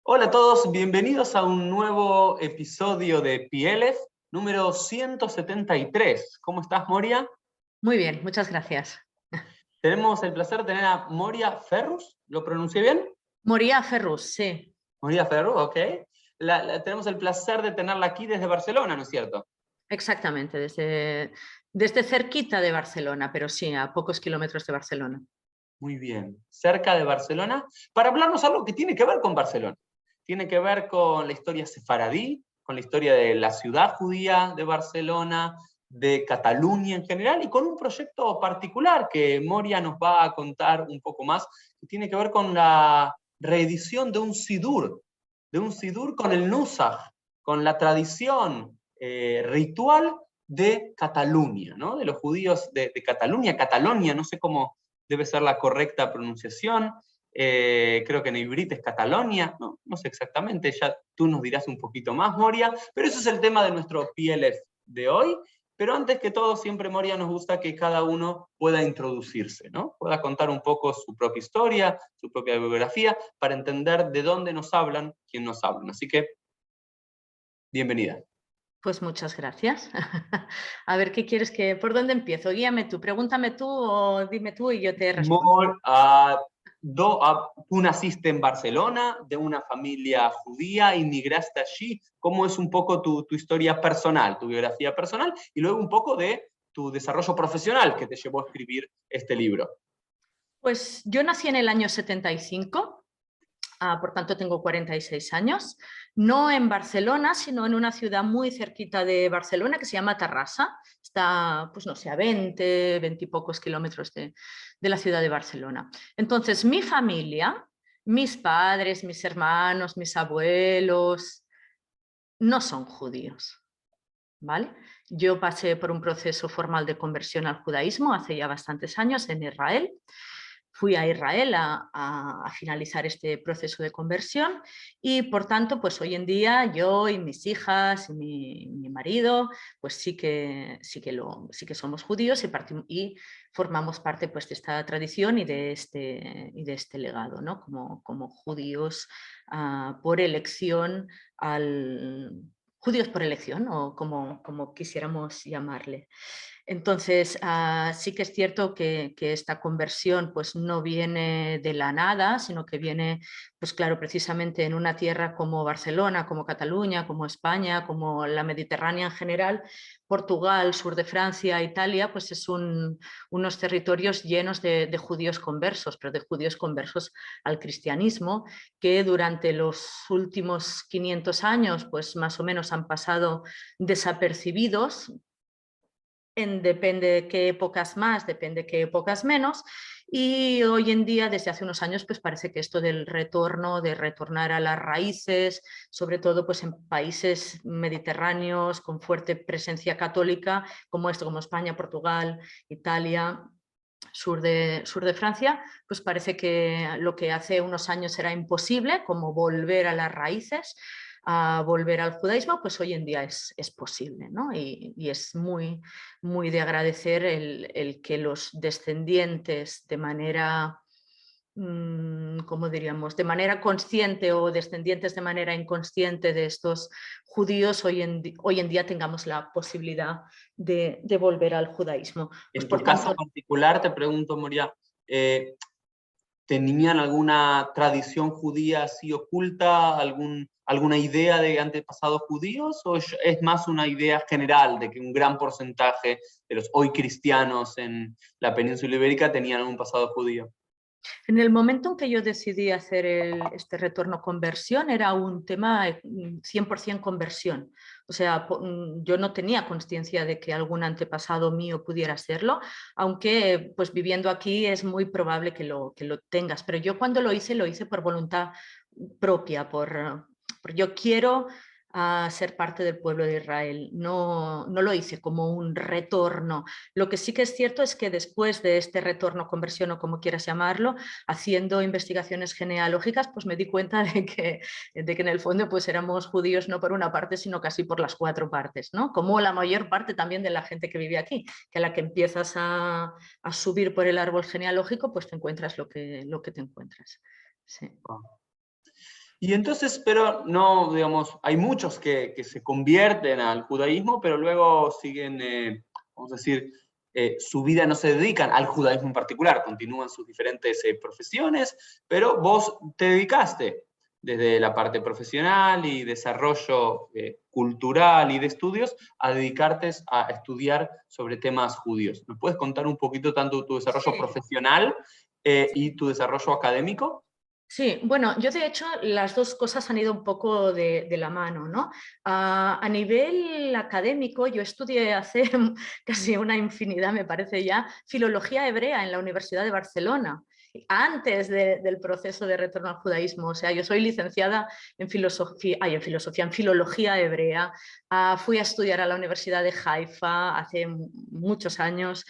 Hola a todos, bienvenidos a un nuevo episodio de PLF, número 173. ¿Cómo estás, Moria? Muy bien, muchas gracias. Tenemos el placer de tener a Moria Ferrus, ¿lo pronuncié bien? Moria Ferrus, sí, Moria Ferrus, ok. Tenemos el placer de tenerla aquí desde Barcelona, ¿no es cierto? exactamente, desde cerquita de Barcelona, pero sí, a pocos kilómetros de Barcelona. Muy bien, cerca de Barcelona, para hablarnos algo que tiene que ver con Barcelona. Tiene que ver con la historia sefaradí, con la historia de la ciudad judía de Barcelona, de Cataluña en general, y con un proyecto particular que Moria nos va a contar un poco más, que tiene que ver con la reedición de un sidur con el Nusach, con la tradición ritual de Cataluña, ¿no? De los judíos de Cataluña, Catalonia, no sé cómo debe ser la correcta pronunciación. Creo que en Ibrit es Catalonia, no sé exactamente, ya tú nos dirás un poquito más, Moria, pero eso es el tema de nuestro PLF de hoy. Pero antes que todo, siempre, Moria, nos gusta que cada uno pueda introducirse, ¿no? Pueda contar un poco su propia historia, su propia biografía, para entender de dónde nos hablan, quién nos hablan. Así que, bienvenida. Pues muchas gracias. A ver, ¿qué quieres por dónde empiezo? Guíame tú, pregúntame tú o dime tú y yo te respondo. Tú naciste en Barcelona, de una familia judía, inmigraste allí. ¿Cómo es un poco tu historia personal, tu biografía personal? Y luego un poco de tu desarrollo profesional que te llevó a escribir este libro. Pues yo nací en el año 75. Por tanto tengo 46 años, no en Barcelona, sino en una ciudad muy cerquita de Barcelona que se llama Terrassa. Está, pues no sé, a 20 y pocos kilómetros de la ciudad de Barcelona. Entonces, mi familia, mis padres, mis hermanos, mis abuelos, no son judíos, ¿vale? Yo pasé por un proceso formal de conversión al judaísmo hace ya bastantes años en Israel. Fui a Israel a finalizar este proceso de conversión y por tanto, pues hoy en día yo y mis hijas y mi marido, pues sí que somos judíos y formamos parte pues de esta tradición y de este legado, ¿no? Como judíos por elección judíos por elección o como quisiéramos llamarle. Entonces, sí que es cierto que esta conversión pues, no viene de la nada, sino que viene, pues claro, precisamente en una tierra como Barcelona, como Cataluña, como España, como la Mediterránea en general, Portugal, sur de Francia, Italia, pues es unos territorios llenos de judíos conversos, pero de judíos conversos al cristianismo, que durante los últimos 500 años, pues más o menos han pasado desapercibidos, depende de qué épocas más, depende de qué épocas menos, y hoy en día, desde hace unos años, pues parece que esto del retorno, de retornar a las raíces, sobre todo pues en países mediterráneos con fuerte presencia católica, como esto, como España, Portugal, Italia, sur de Francia, pues parece que lo que hace unos años era imposible, como volver a las raíces, a volver al judaísmo, pues hoy en día es posible, ¿no? Y es muy de agradecer el que los descendientes de manera, ¿cómo diríamos?, de manera consciente o descendientes de manera inconsciente de estos judíos, hoy en día tengamos la posibilidad de volver al judaísmo. Pues En por tu caso tanto, particular, te pregunto, Moria, eh, ¿tenían alguna tradición judía así oculta, alguna idea de antepasados judíos, o es más una idea general de que un gran porcentaje de los hoy cristianos en la península ibérica tenían algún pasado judío? en el momento en que yo decidí hacer este retorno conversión, era un tema 100% conversión. O sea, yo no tenía conciencia de que algún antepasado mío pudiera serlo, aunque pues viviendo aquí es muy probable que lo tengas. Pero yo cuando lo hice por voluntad propia, por yo quiero ser parte del pueblo de Israel. No lo hice como un retorno. Lo que sí que es cierto es que después de este retorno, conversión o como quieras llamarlo, haciendo investigaciones genealógicas, pues me di cuenta de que en el fondo pues éramos judíos no por una parte, sino casi por las cuatro partes, ¿no? Como la mayor parte también de la gente que vive aquí, que a la que empiezas a subir por el árbol genealógico, pues te encuentras lo que te encuentras. Sí. Y entonces, pero no, digamos, hay muchos que se convierten al judaísmo, pero luego siguen, vamos a decir, su vida no se dedican al judaísmo en particular, continúan sus diferentes profesiones, pero vos te dedicaste desde la parte profesional y desarrollo cultural y de estudios a dedicarte a estudiar sobre temas judíos. ¿Nos puedes contar un poquito tanto tu desarrollo Sí. profesional y tu desarrollo académico? Sí, bueno, yo de hecho las dos cosas han ido un poco de la mano, ¿no? A nivel académico, yo estudié hace casi una infinidad, me parece ya, filología hebrea en la Universidad de Barcelona, antes del proceso de retorno al judaísmo. O sea, yo soy licenciada en filosofía, en filología hebrea. Fui a estudiar a la Universidad de Haifa hace muchos años.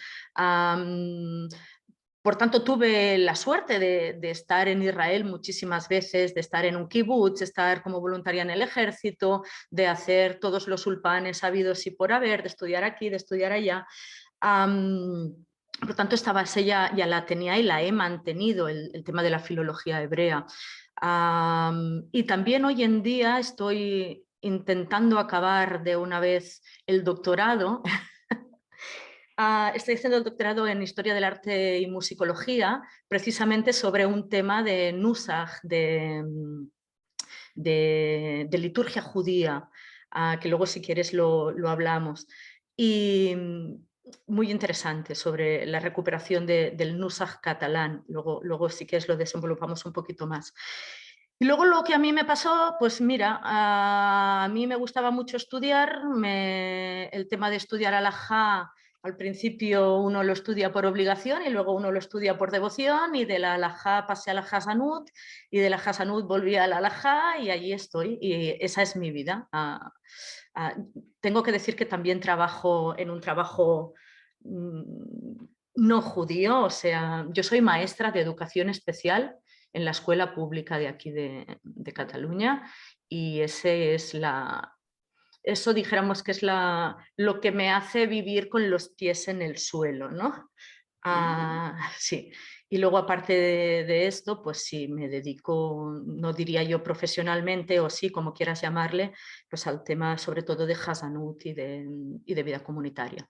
Por tanto, tuve la suerte de estar en Israel muchísimas veces, de estar en un kibutz, de estar como voluntaria en el ejército, de hacer todos los ulpanes habidos y por haber, de estudiar aquí, de estudiar allá. Por tanto, esta base ya la tenía y la he mantenido, el tema de la filología hebrea. Y también hoy en día estoy intentando acabar de una vez el doctorado. Estoy haciendo el doctorado en Historia del Arte y Musicología, precisamente sobre un tema de Nusach, de liturgia judía, que luego si quieres lo hablamos. Y muy interesante sobre la recuperación del Nusach catalán. Luego si quieres lo desenvolupamos un poquito más. Y luego lo que a mí me pasó, pues mira, a mí me gustaba mucho estudiar, el tema de estudiar alajá. Al principio uno lo estudia por obligación y luego uno lo estudia por devoción, y de la alajá pasé a la Hasanut y de la Hasanut volví a la alajá y allí estoy, y esa es mi vida. Tengo que decir que también trabajo en un trabajo no judío, o sea, yo soy maestra de educación especial en la escuela pública de aquí de Cataluña, y eso dijéramos que es lo que me hace vivir con los pies en el suelo, ¿no? Sí. Y luego aparte de esto, pues sí, me dedico, no diría yo profesionalmente, o sí, como quieras llamarle, pues al tema sobre todo de Hasanut y de vida comunitaria.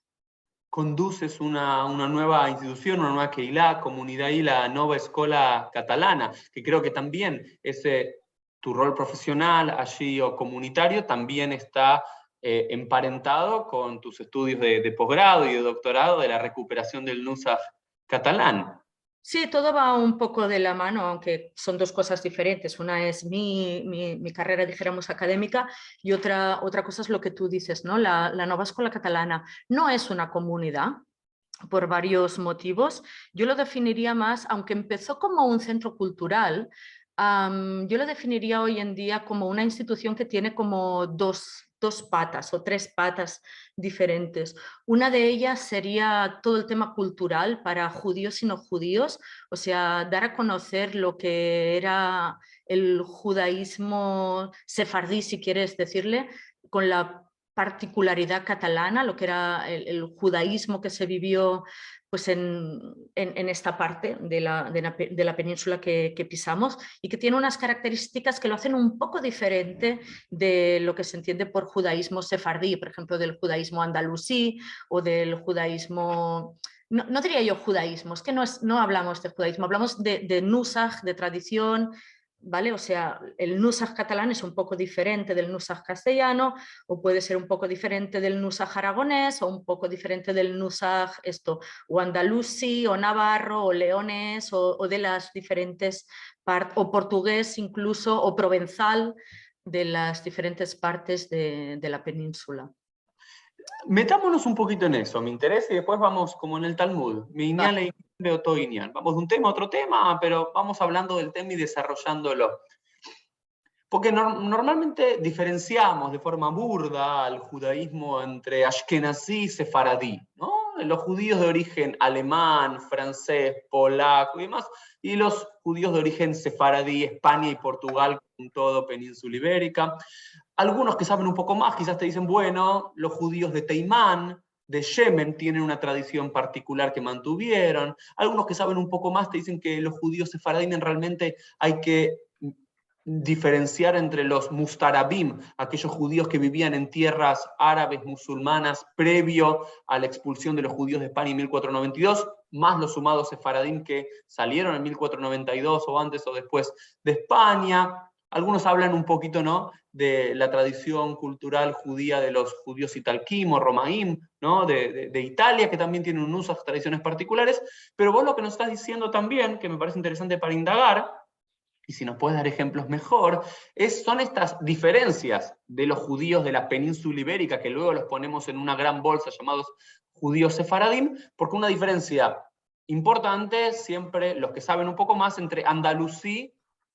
Conduces una nueva institución, una nueva Keilah, comunidad y la Nova Escola Catalana, que creo que también ese, tu rol profesional allí o comunitario también está emparentado con tus estudios de posgrado y de doctorado de la recuperación del Nusach catalán. Sí, todo va un poco de la mano, aunque son dos cosas diferentes. Una es mi carrera, dijéramos, académica, y otra cosa es lo que tú dices, ¿no? La Nova Escola Catalana no es una comunidad, por varios motivos. Yo lo definiría más, aunque empezó como un centro cultural, yo lo definiría hoy en día como una institución que tiene como dos patas o tres patas diferentes. Una de ellas sería todo el tema cultural para judíos y no judíos, o sea, dar a conocer lo que era el judaísmo sefardí, si quieres decirle, con la particularidad catalana, lo que era el judaísmo que se vivió pues en esta parte de la península que pisamos, y que tiene unas características que lo hacen un poco diferente de lo que se entiende por judaísmo sefardí, por ejemplo, del judaísmo andalusí o del judaísmo... No diría yo judaísmo, es que no hablamos de judaísmo, hablamos de nusach, de tradición, ¿vale? O sea, el nusach catalán es un poco diferente del nusach castellano, o puede ser un poco diferente del nusach aragonés, o un poco diferente del nusach o andalusí, o navarro, o leonés, o de las diferentes partes, o portugués incluso, o provenzal, de las diferentes partes de la península. Metámonos un poquito en eso, me interesa, y después vamos como en el Talmud. Va. Minyan de otro Inyan. Vamos de un tema a otro tema, pero vamos hablando del tema y desarrollándolo. Porque normalmente diferenciamos de forma burda al judaísmo entre Ashkenazí y Sefaradí, ¿no? Los judíos de origen alemán, francés, polaco y demás, y los judíos de origen sefaradí, España y Portugal, con todo península ibérica. Algunos que saben un poco más quizás te dicen, bueno, los judíos de Teimán, de Yemen, tienen una tradición particular que mantuvieron. Algunos que saben un poco más te dicen que los judíos sefaradíes realmente hay que diferenciar entre los mustarabim, aquellos judíos que vivían en tierras árabes musulmanas previo a la expulsión de los judíos de España en 1492, más los sumados sefaradim que salieron en 1492 o antes o después de España. Algunos hablan un poquito, ¿no?, de la tradición cultural judía de los judíos italquim o romaim, ¿no?, de Italia, que también tienen unas tradiciones particulares, pero vos lo que nos estás diciendo también, que me parece interesante para indagar, y si nos puedes dar ejemplos mejor, son estas diferencias de los judíos de la península ibérica, que luego los ponemos en una gran bolsa llamados judíos sefaradim, porque una diferencia importante, siempre los que saben un poco más, entre andalusí,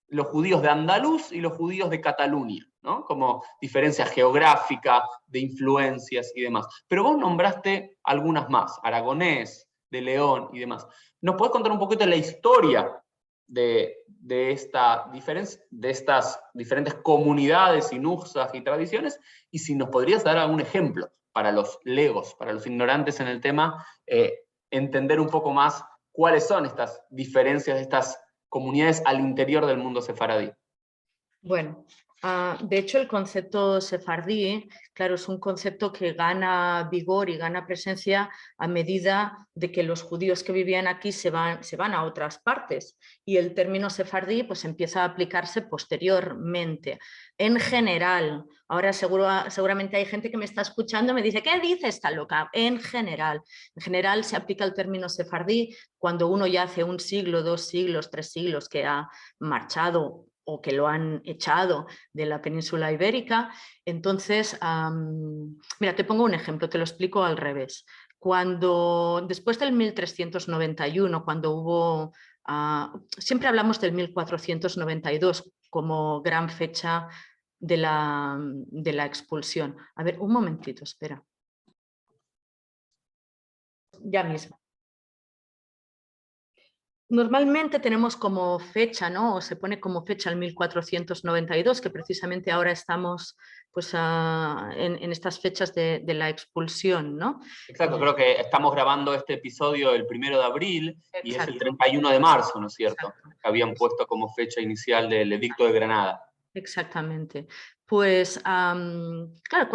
los judíos de Andaluz y los judíos de Cataluña, ¿no?, como diferencia geográfica, de influencias y demás. Pero vos nombraste algunas más, Aragonés, de León y demás. ¿Nos podés contar un poquito de la historia de estas diferentes comunidades y nuzas y tradiciones, y si nos podrías dar algún ejemplo para los legos, para los ignorantes en el tema, entender un poco más cuáles son estas diferencias de estas comunidades al interior del mundo sefaradí? Bueno, de hecho el concepto sefardí, claro, es un concepto que gana vigor y gana presencia a medida de que los judíos que vivían aquí se van a otras partes, y el término sefardí pues empieza a aplicarse posteriormente. En general, ahora seguramente hay gente que me está escuchando y me dice, ¿qué dice esta loca? En general se aplica el término sefardí cuando uno ya hace un siglo, 2 siglos, 3 siglos que ha marchado o que lo han echado de la península ibérica. Entonces, mira, te pongo un ejemplo, te lo explico al revés. Después del 1391, cuando hubo, siempre hablamos del 1492 como gran fecha de la expulsión. A ver, un momentito, espera. Ya mismo. Normalmente tenemos como fecha, ¿no?, o se pone como fecha el 1492, que precisamente ahora estamos pues, en estas fechas de la expulsión, ¿no? Exacto, creo que estamos grabando este episodio el 1 de abril. Exacto. Y es el 31 de marzo, ¿no es cierto?, exacto, que habían puesto como fecha inicial del Edicto de Granada. Exactamente. Pues, claro,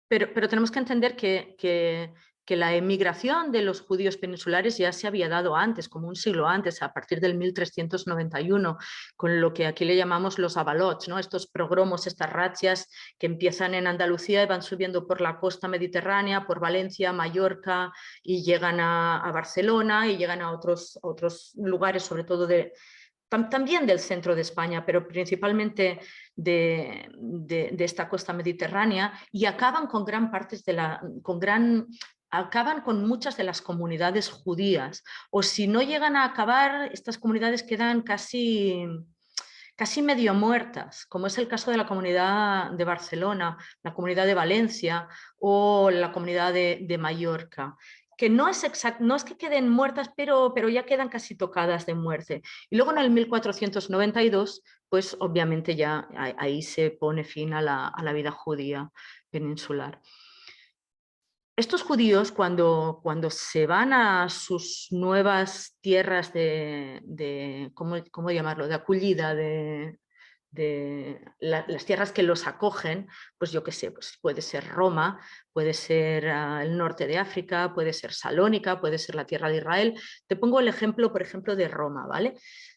pero tenemos que entender que la emigración de los judíos peninsulares ya se había dado antes, como un siglo antes, a partir del 1391, con lo que aquí le llamamos los avalots, ¿no?, estos progromos, estas razzias que empiezan en Andalucía y van subiendo por la costa mediterránea, por Valencia, Mallorca, y llegan a Barcelona y llegan a otros lugares, sobre todo también del centro de España, pero principalmente de esta costa mediterránea, y acaban con acaban con muchas de las comunidades judías, o si no llegan a acabar, estas comunidades quedan casi medio muertas, como es el caso de la comunidad de Barcelona, la comunidad de Valencia o la comunidad de Mallorca, que no es que queden muertas, pero ya quedan casi tocadas de muerte. Y luego en el 1492, pues obviamente ya ahí se pone fin a la vida judía peninsular. Estos judíos, cuando se van a sus nuevas tierras ¿cómo llamarlo?, de acogida, las tierras que los acogen, pues yo qué sé, pues puede ser Roma, puede ser el norte de África, puede ser Salónica, puede ser la tierra de Israel. Te pongo el ejemplo, por ejemplo, de Roma, ¿vale?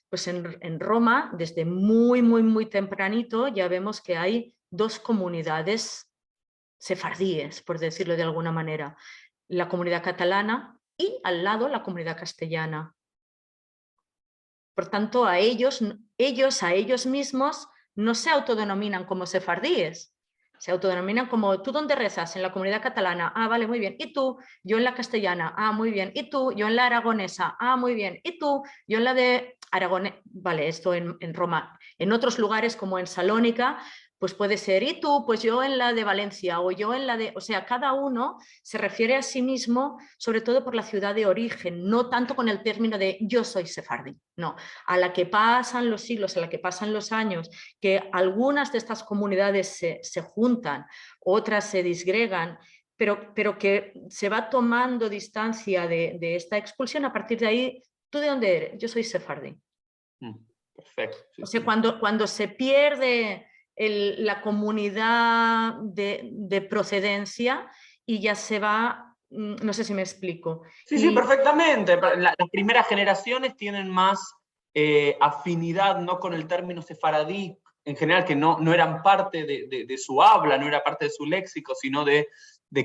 Pues en Roma, desde muy, muy, muy tempranito, ya vemos que hay 2 comunidades sefardíes, por decirlo de alguna manera, la comunidad catalana y al lado la comunidad castellana. Por tanto, a ellos mismos no se autodenominan como sefardíes, se autodenominan como, ¿tú dónde rezas? En la comunidad catalana. Ah, vale, muy bien. ¿Y tú? Yo en la castellana. Ah, muy bien. ¿Y tú? Yo en la aragonesa. Ah, muy bien. ¿Y tú? Yo en la de Aragón. Vale, esto en Roma. En otros lugares como en Salónica, pues puede ser, ¿y tú? Pues yo en la de Valencia, o yo en la de... O sea, cada uno se refiere a sí mismo, sobre todo por la ciudad de origen, no tanto con el término de yo soy sefardí, no. A la que pasan los siglos, a la que pasan los años, que algunas de estas comunidades se juntan, otras se disgregan, pero que se va tomando distancia de esta expulsión. A partir de ahí, ¿tú de dónde eres? Yo soy sefardí. Perfecto. Sí, O sea, sí. cuando se pierde la comunidad de procedencia y ya se va, no sé si me explico. Sí, sí, perfectamente. Las primeras generaciones tienen más afinidad, no con el término sefaradí, en general, que no eran parte de su habla, no era parte de su léxico, sino de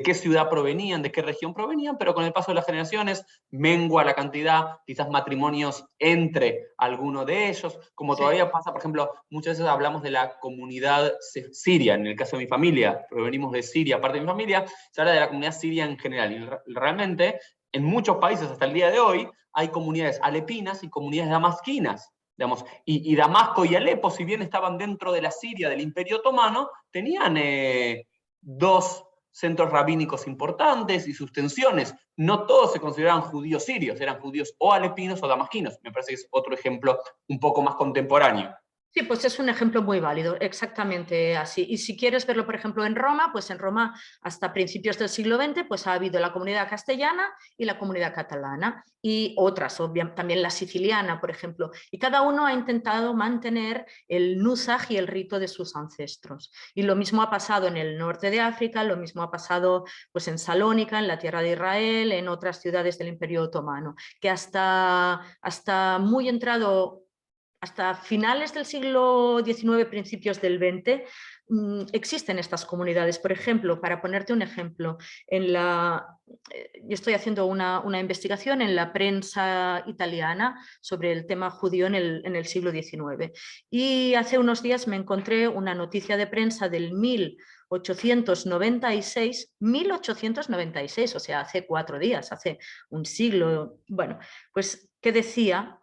qué ciudad provenían, de qué región provenían, pero con el paso de las generaciones mengua la cantidad, quizás matrimonios entre alguno de ellos, como Sí. todavía pasa, por ejemplo, muchas veces hablamos de la comunidad siria, en el caso de mi familia, provenimos de Siria, parte de mi familia, se habla de la comunidad siria en general, y realmente en muchos países hasta el día de hoy hay comunidades alepinas y comunidades damasquinas. Digamos, y Damasco y Alepo, si bien estaban dentro de la Siria del Imperio Otomano, tenían dos centros rabínicos importantes y sus tensiones. No todos se consideraban judíos sirios, eran judíos o alepinos o damasquinos. Me parece que es otro ejemplo un poco más contemporáneo. Sí, pues es un ejemplo muy válido, exactamente así. Y si quieres verlo, por ejemplo, en Roma, pues en Roma hasta principios del siglo XX pues ha habido la comunidad castellana y la comunidad catalana y otras, obviamente, también la siciliana, por ejemplo. Y cada uno ha intentado mantener el nusaj y el rito de sus ancestros. Y lo mismo ha pasado en el norte de África, lo mismo ha pasado pues, en Salónica, en la tierra de Israel, en otras ciudades del Imperio Otomano, que hasta muy entrado hasta finales del siglo XIX, principios del XX, existen estas comunidades. Por ejemplo, para ponerte un ejemplo, yo estoy haciendo una investigación en la prensa italiana sobre el tema judío en el siglo XIX. Y hace unos días me encontré una noticia de prensa del 1896, o sea, hace 4 días, hace un siglo, bueno, pues que decía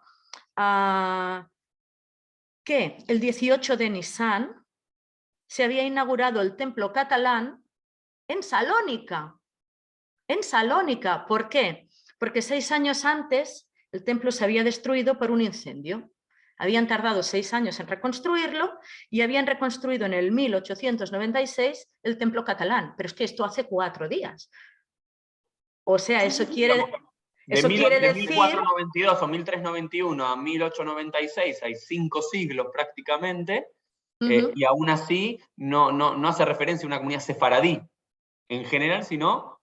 que el 18 de Nisan se había inaugurado el templo catalán en Salónica. En Salónica, ¿por qué? Porque 6 años antes el templo se había destruido por un incendio. Habían tardado 6 años en reconstruirlo y habían reconstruido en el 1896 el templo catalán. Pero es que esto hace 4 días. O sea, Sí, sí, sí, digamos, eso quiere de decir... 1492 o 1391 a 1896 hay 5 siglos prácticamente, y aún así no hace referencia a una comunidad sefaradí en general, sino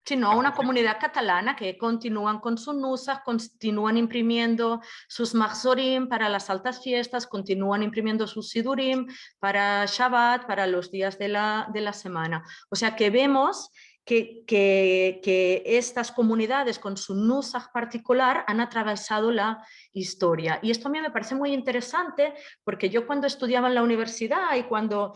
sino una comunidad catalana que continúan con su nusaj, continúan imprimiendo sus mahzorim para las altas fiestas, continúan imprimiendo sus sidurim para Shabbat, para los días de la semana. O sea que vemos que estas comunidades con su nusaj particular han atravesado la historia. Y esto a mí me parece muy interesante porque yo cuando estudiaba en la universidad y cuando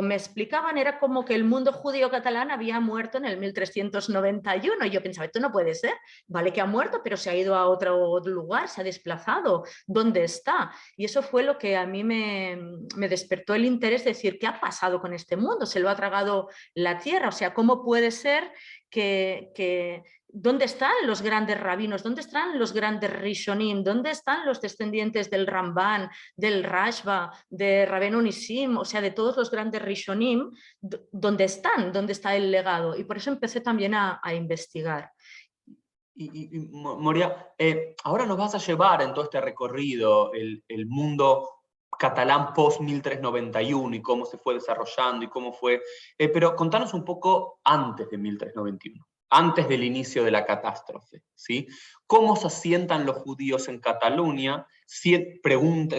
me explicaban era como que el mundo judío catalán había muerto en el 1391 y yo pensaba, esto no puede ser, vale que ha muerto, pero se ha ido a otro lugar, se ha desplazado, ¿dónde está? Y eso fue lo que a mí me despertó el interés de decir, ¿qué ha pasado con este mundo? ¿Se lo ha tragado la tierra? O sea, ¿cómo puede ser que ¿dónde están los grandes rabinos? ¿Dónde están los grandes rishonim? ¿Dónde están los descendientes del Ramban, del Rashba, de Rabbeinu Nissim? O sea, de todos los grandes rishonim, ¿dónde están? ¿Dónde está el legado? Y por eso empecé también a investigar. Moria, ahora nos vas a llevar en todo este recorrido el mundo catalán post 1391 y cómo se fue desarrollando y cómo fue, pero contanos un poco antes de 1391, antes del inicio de la catástrofe, ¿sí? ¿Cómo se asientan los judíos en Cataluña? Es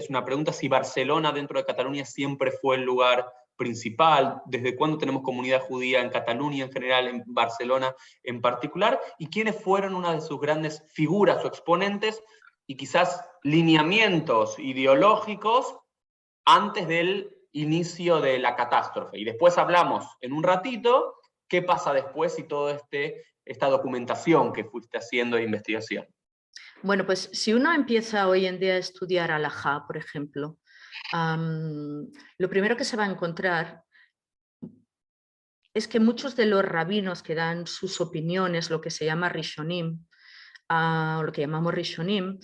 una pregunta si Barcelona dentro de Cataluña siempre fue el lugar principal, desde cuándo tenemos comunidad judía en Cataluña en general, en Barcelona en particular, y quiénes fueron una de sus grandes figuras o exponentes y quizás lineamientos ideológicos antes del inicio de la catástrofe. Y después hablamos en un ratito qué pasa después y toda esta documentación que fuiste haciendo de investigación. Bueno, pues si uno empieza hoy en día a estudiar halajá, por ejemplo, lo primero que se va a encontrar es que muchos de los rabinos que dan sus opiniones, lo que se llama rishonim, o lo que llamamos rishonim,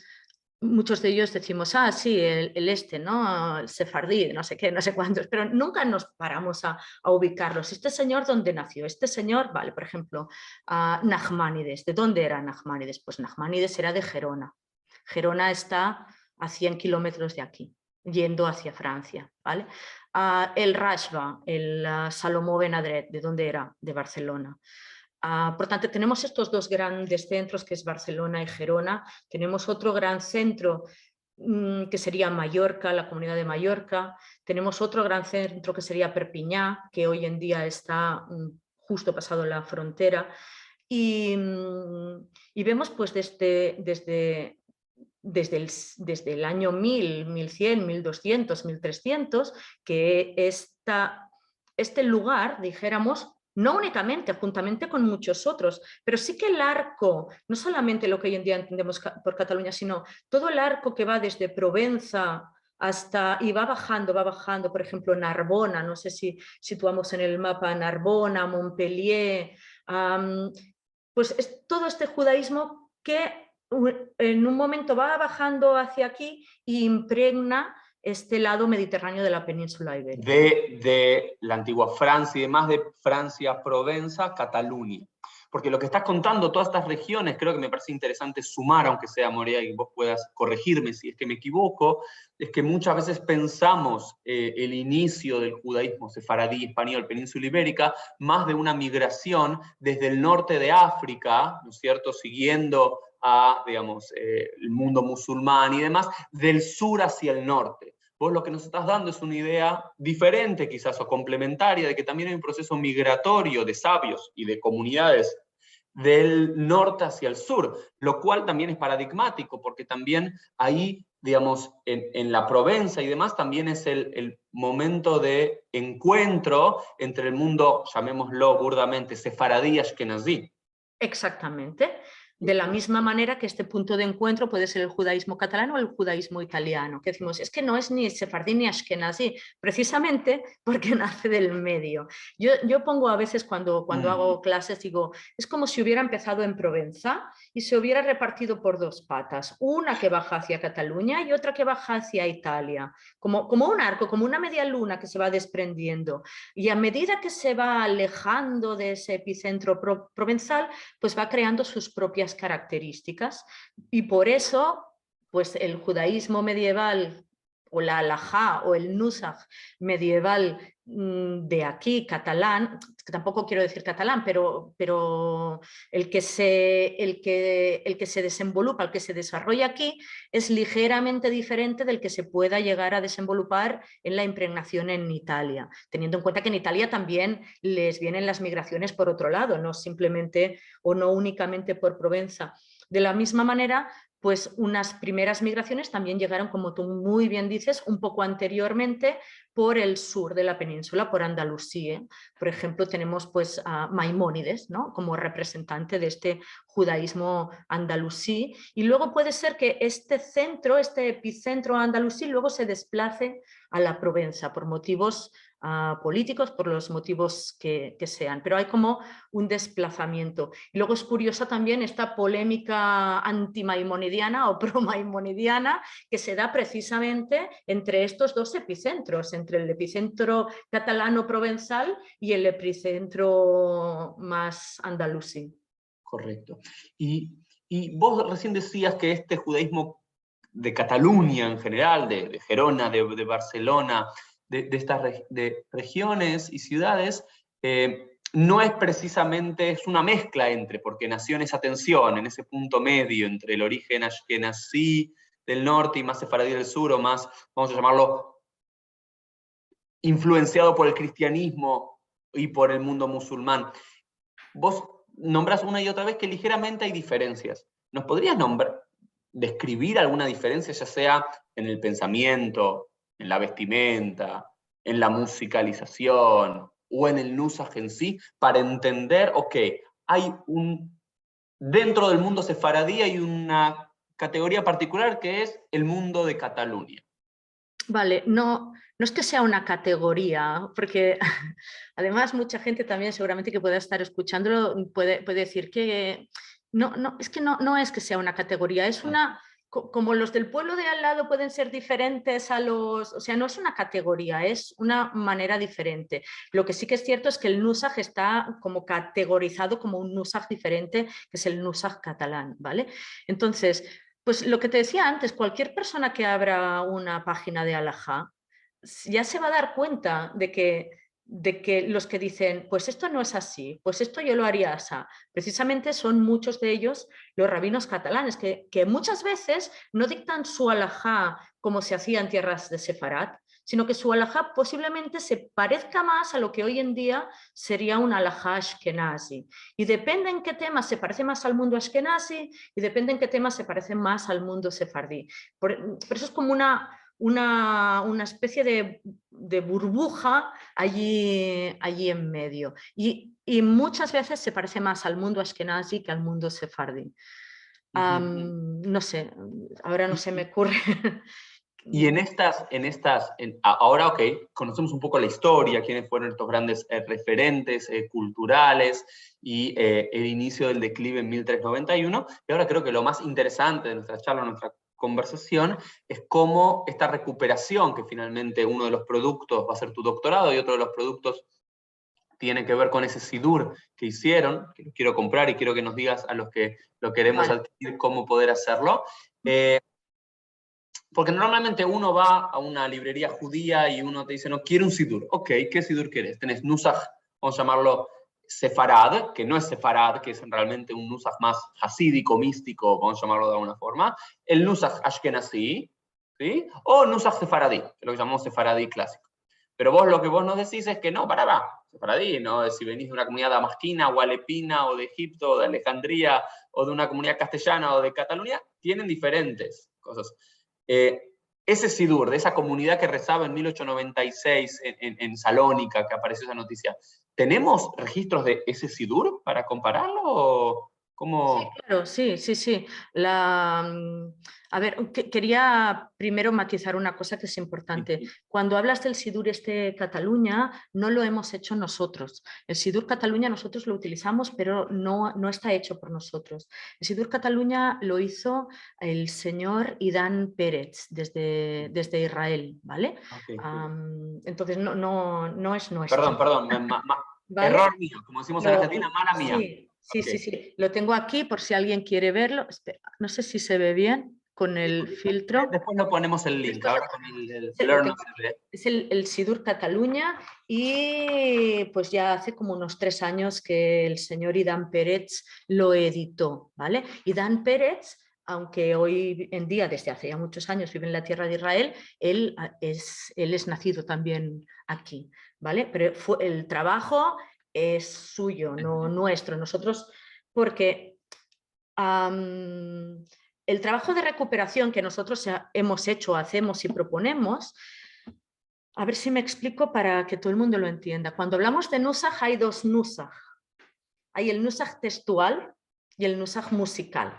muchos de ellos decimos, sí, el este, ¿no? El sefardí, no sé qué, no sé cuántos, pero nunca nos paramos a ubicarlos. Este señor, ¿dónde nació? Este señor, vale, por ejemplo, Nachmanides. ¿De dónde era Nachmanides? Pues Nachmanides era de Gerona. Gerona está a 100 kilómetros de aquí, yendo hacia Francia, ¿vale? El Rashba, el Salomó Benadret, ¿de dónde era? De Barcelona. Por tanto, tenemos estos dos grandes centros, que es Barcelona y Gerona. Tenemos otro gran centro que sería Mallorca, la Comunidad de Mallorca. Tenemos otro gran centro que sería Perpiñá, que hoy en día está justo pasado la frontera. Y vemos pues desde el año 1000, 1100, 1200, 1300, que este lugar, dijéramos, no únicamente, juntamente con muchos otros, pero sí que el arco, no solamente lo que hoy en día entendemos por Cataluña, sino todo el arco que va desde Provenza y va bajando, por ejemplo, Narbona, no sé si situamos en el mapa Narbona, Montpellier, pues es todo este judaísmo que en un momento va bajando hacia aquí e impregna este lado mediterráneo de la península ibérica. De la antigua Francia y demás, de Francia, Provenza, Cataluña. Porque lo que estás contando, todas estas regiones, creo que me parece interesante sumar, aunque sea Morea, y vos puedas corregirme si es que me equivoco, es que muchas veces pensamos el inicio del judaísmo sefaradí, español, península ibérica, más de una migración desde el norte de África, ¿no es cierto?, siguiendo a, digamos, el mundo musulmán y demás, del sur hacia el norte. Vos lo que nos estás dando es una idea diferente quizás o complementaria de que también hay un proceso migratorio de sabios y de comunidades del norte hacia el sur, lo cual también es paradigmático porque también ahí, digamos, en la Provenza y demás, también es el momento de encuentro entre el mundo, llamémoslo burdamente, sefaradí y ashkenazí. Exactamente. De la misma manera que este punto de encuentro puede ser el judaísmo catalán o el judaísmo italiano, que decimos, es que no es ni sefardí ni ashkenazí, precisamente porque nace del medio. Yo pongo a veces cuando hago clases, digo, es como si hubiera empezado en Provenza y se hubiera repartido por dos patas, una que baja hacia Cataluña y otra que baja hacia Italia, como un arco, como una media luna que se va desprendiendo. Y a medida que se va alejando de ese epicentro provenzal, pues va creando sus propias características y por eso pues el judaísmo medieval o la halajá o el nusaj medieval de aquí, catalán, que tampoco quiero decir catalán, pero el que se desenvolupa, el que se desarrolla aquí, es ligeramente diferente del que se pueda llegar a desenvolupar en la impregnación en Italia, teniendo en cuenta que en Italia también les vienen las migraciones por otro lado, no simplemente o no únicamente por Provenza. De la misma manera, pues unas primeras migraciones también llegaron, como tú muy bien dices, un poco anteriormente por el sur de la península, por Andalucía. Por ejemplo, tenemos pues a Maimónides, ¿no?, como representante de este judaísmo andalusí, y luego puede ser que este centro, este epicentro andalusí, luego se desplace a la Provenza por motivos políticos, por los motivos que sean, pero hay como un desplazamiento. Y luego es curiosa también esta polémica anti-maimonidiana o pro-maimonidiana que se da precisamente entre estos dos epicentros, entre el epicentro catalano-provenzal y el epicentro más andalusí. Correcto. Y vos recién decías que este judaísmo de Cataluña en general, de Gerona, de Barcelona, de estas de regiones y ciudades, no es precisamente, es una mezcla entre, porque nació en esa tensión, en ese punto medio entre el origen ashkenazí del norte y más sefaradí del sur, o más, vamos a llamarlo, influenciado por el cristianismo y por el mundo musulmán. Vos nombrás una y otra vez que ligeramente hay diferencias. ¿Nos podrías describir alguna diferencia, ya sea en el pensamiento, en la vestimenta, en la musicalización o en el nusaj en sí, para entender, ok, dentro del mundo sefaradí hay una categoría particular que es el mundo de Cataluña? Vale, no es que sea una categoría, porque además mucha gente también seguramente que pueda estar escuchándolo puede decir que es que no es que sea una categoría, es una, como los del pueblo de al lado pueden ser diferentes a los, o sea, no es una categoría, es una manera diferente. Lo que sí que es cierto es que el nusaj está como categorizado como un nusaj diferente, que es el nusaj catalán, ¿vale? Entonces, Pues lo que te decía antes, cualquier persona que abra una página de Alajá ya se va a dar cuenta de que los que dicen, pues esto no es así, pues esto yo lo haría así, precisamente son muchos de ellos los rabinos catalanes, que muchas veces no dictan su Alajá como se hacía en tierras de Sefarad, sino que su Alajá posiblemente se parezca más a lo que hoy en día sería un Alajá Ashkenazi. Y depende en qué tema se parece más al mundo Ashkenazi y depende en qué tema se parece más al mundo sefardí. Por eso es como una especie de burbuja allí en medio. Y muchas veces se parece más al mundo Ashkenazi que al mundo sefardí. No sé, ahora no se me ocurre. Y ahora, ok, conocemos un poco la historia, quiénes fueron estos grandes referentes culturales y el inicio del declive en 1391, y ahora creo que lo más interesante de nuestra charla, nuestra conversación, es cómo esta recuperación, que finalmente uno de los productos va a ser tu doctorado y otro de los productos tiene que ver con ese sidur que hicieron, que lo quiero comprar y quiero que nos digas a los que lo queremos adquirir cómo poder hacerlo. Porque normalmente uno va a una librería judía y uno te dice, no, quiero un sidur. Ok, ¿qué sidur quieres? Tenés nusach, vamos a llamarlo sefarad, que no es sefarad, que es realmente un nusach más hasídico, místico, vamos a llamarlo de alguna forma. El nusach ashkenazí, ¿sí? O nusach sefaradí, que es lo que llamamos sefaradí clásico. Pero vos lo que vos nos decís es que no, sefaradí, ¿no? Si venís de una comunidad damasquina o alepina o de Egipto o de Alejandría o de una comunidad castellana o de Cataluña, tienen diferentes cosas. Ese sidur, de esa comunidad que rezaba en 1896 en Salónica, que apareció esa noticia, ¿tenemos registros de ese sidur para compararlo? ¿O cómo? Sí, claro, sí, sí, sí. A ver, quería primero matizar una cosa que es importante. Cuando hablas del Sidur Cataluña, no lo hemos hecho nosotros. El Sidur Cataluña nosotros lo utilizamos, pero no está hecho por nosotros. El Sidur Cataluña lo hizo el señor Idán Pérez desde Israel, ¿vale? Okay. Entonces no es nuestro. Perdón, ¿Vale? error mío, como decimos en Argentina, mala mía. Sí, sí, Okay. sí, sí. Lo tengo aquí por si alguien quiere verlo. Espera, no sé si se ve bien con el filtro. Después lo ponemos el link, Esto ahora con el lo blur no tengo se aquí. ve. Es el Sidur Cataluña y pues ya hace como unos 3 años que el señor Idán Pérez lo editó, ¿vale? Idán Pérez, aunque hoy en día, desde hace ya muchos años, vive en la tierra de Israel, él es nacido también aquí, ¿vale? Pero el trabajo es suyo, no nuestro. Nosotros, porque el trabajo de recuperación que nosotros hemos hecho, hacemos y proponemos, a ver si me explico para que todo el mundo lo entienda. Cuando hablamos de nusaj hay dos nusaj. Hay el nusaj textual y el nusaj musical,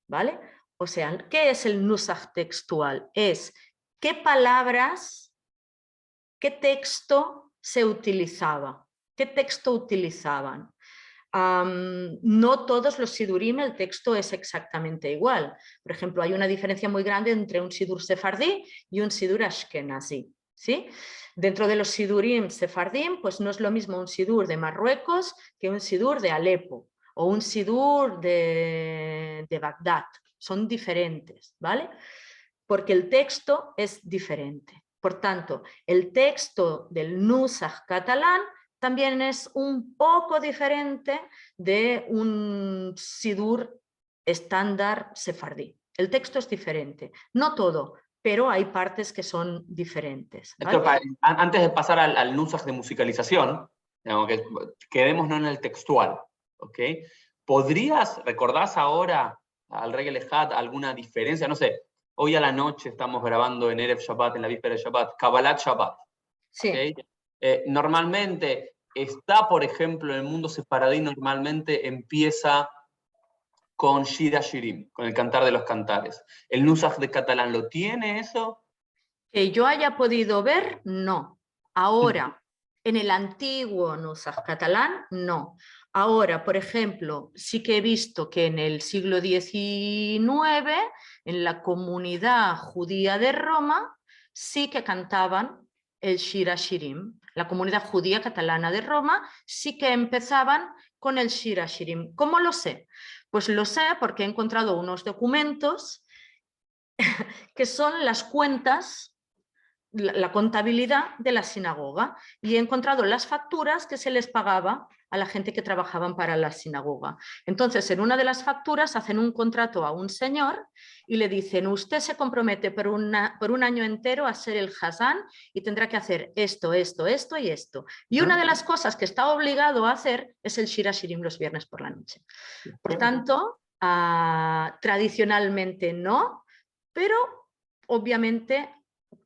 ¿vale? O sea, ¿qué es el nusaj textual? Es qué palabras, qué texto se utilizaba, qué texto utilizaban. No todos los sidurim el texto es exactamente igual. Por ejemplo, hay una diferencia muy grande entre un sidur sefardí y un sidur ashkenazi, ¿sí? Dentro de los sidurim sefardim, pues no es lo mismo un sidur de Marruecos que un sidur de Alepo o un sidur de Bagdad. Son diferentes, ¿vale? Porque el texto es diferente. Por tanto, el texto del nusaj catalán también es un poco diferente de un sidur estándar sefardí. El texto es diferente, no todo, pero hay partes que son diferentes, ¿vale? Antes de pasar al nusaj de musicalización, digamos que quedémonos en el textual, ¿ok? ¿Recordás ahora al Regel Ejad alguna diferencia? No sé, hoy a la noche estamos grabando en Erev Shabbat, en la víspera de Shabbat, Kabbalat Shabbat. Sí. ¿Okay? Normalmente está, por ejemplo, en el mundo sefaradí, normalmente empieza con Shira Shirim, con el cantar de los cantares. ¿El nusaj de catalán lo tiene eso? Que yo haya podido ver, no. Ahora, en el antiguo nusaj catalán, no. Ahora, por ejemplo, sí que he visto que en el siglo XIX, en la comunidad judía de Roma, sí que cantaban el Shira Shirim. La comunidad judía catalana de Roma sí que empezaban con el Shira Shirim. ¿Cómo lo sé? Pues lo sé porque he encontrado unos documentos que son las cuentas, la contabilidad de la sinagoga, y he encontrado las facturas que se les pagaba a la gente que trabajaban para la sinagoga. Entonces, en una de las facturas hacen un contrato a un señor y le dicen: usted se compromete por un año entero a ser el Hazán y tendrá que hacer esto, esto, esto y esto. Y una de las cosas que está obligado a hacer es el Shir Hashirim los viernes por la noche. Por tanto, tradicionalmente no, pero obviamente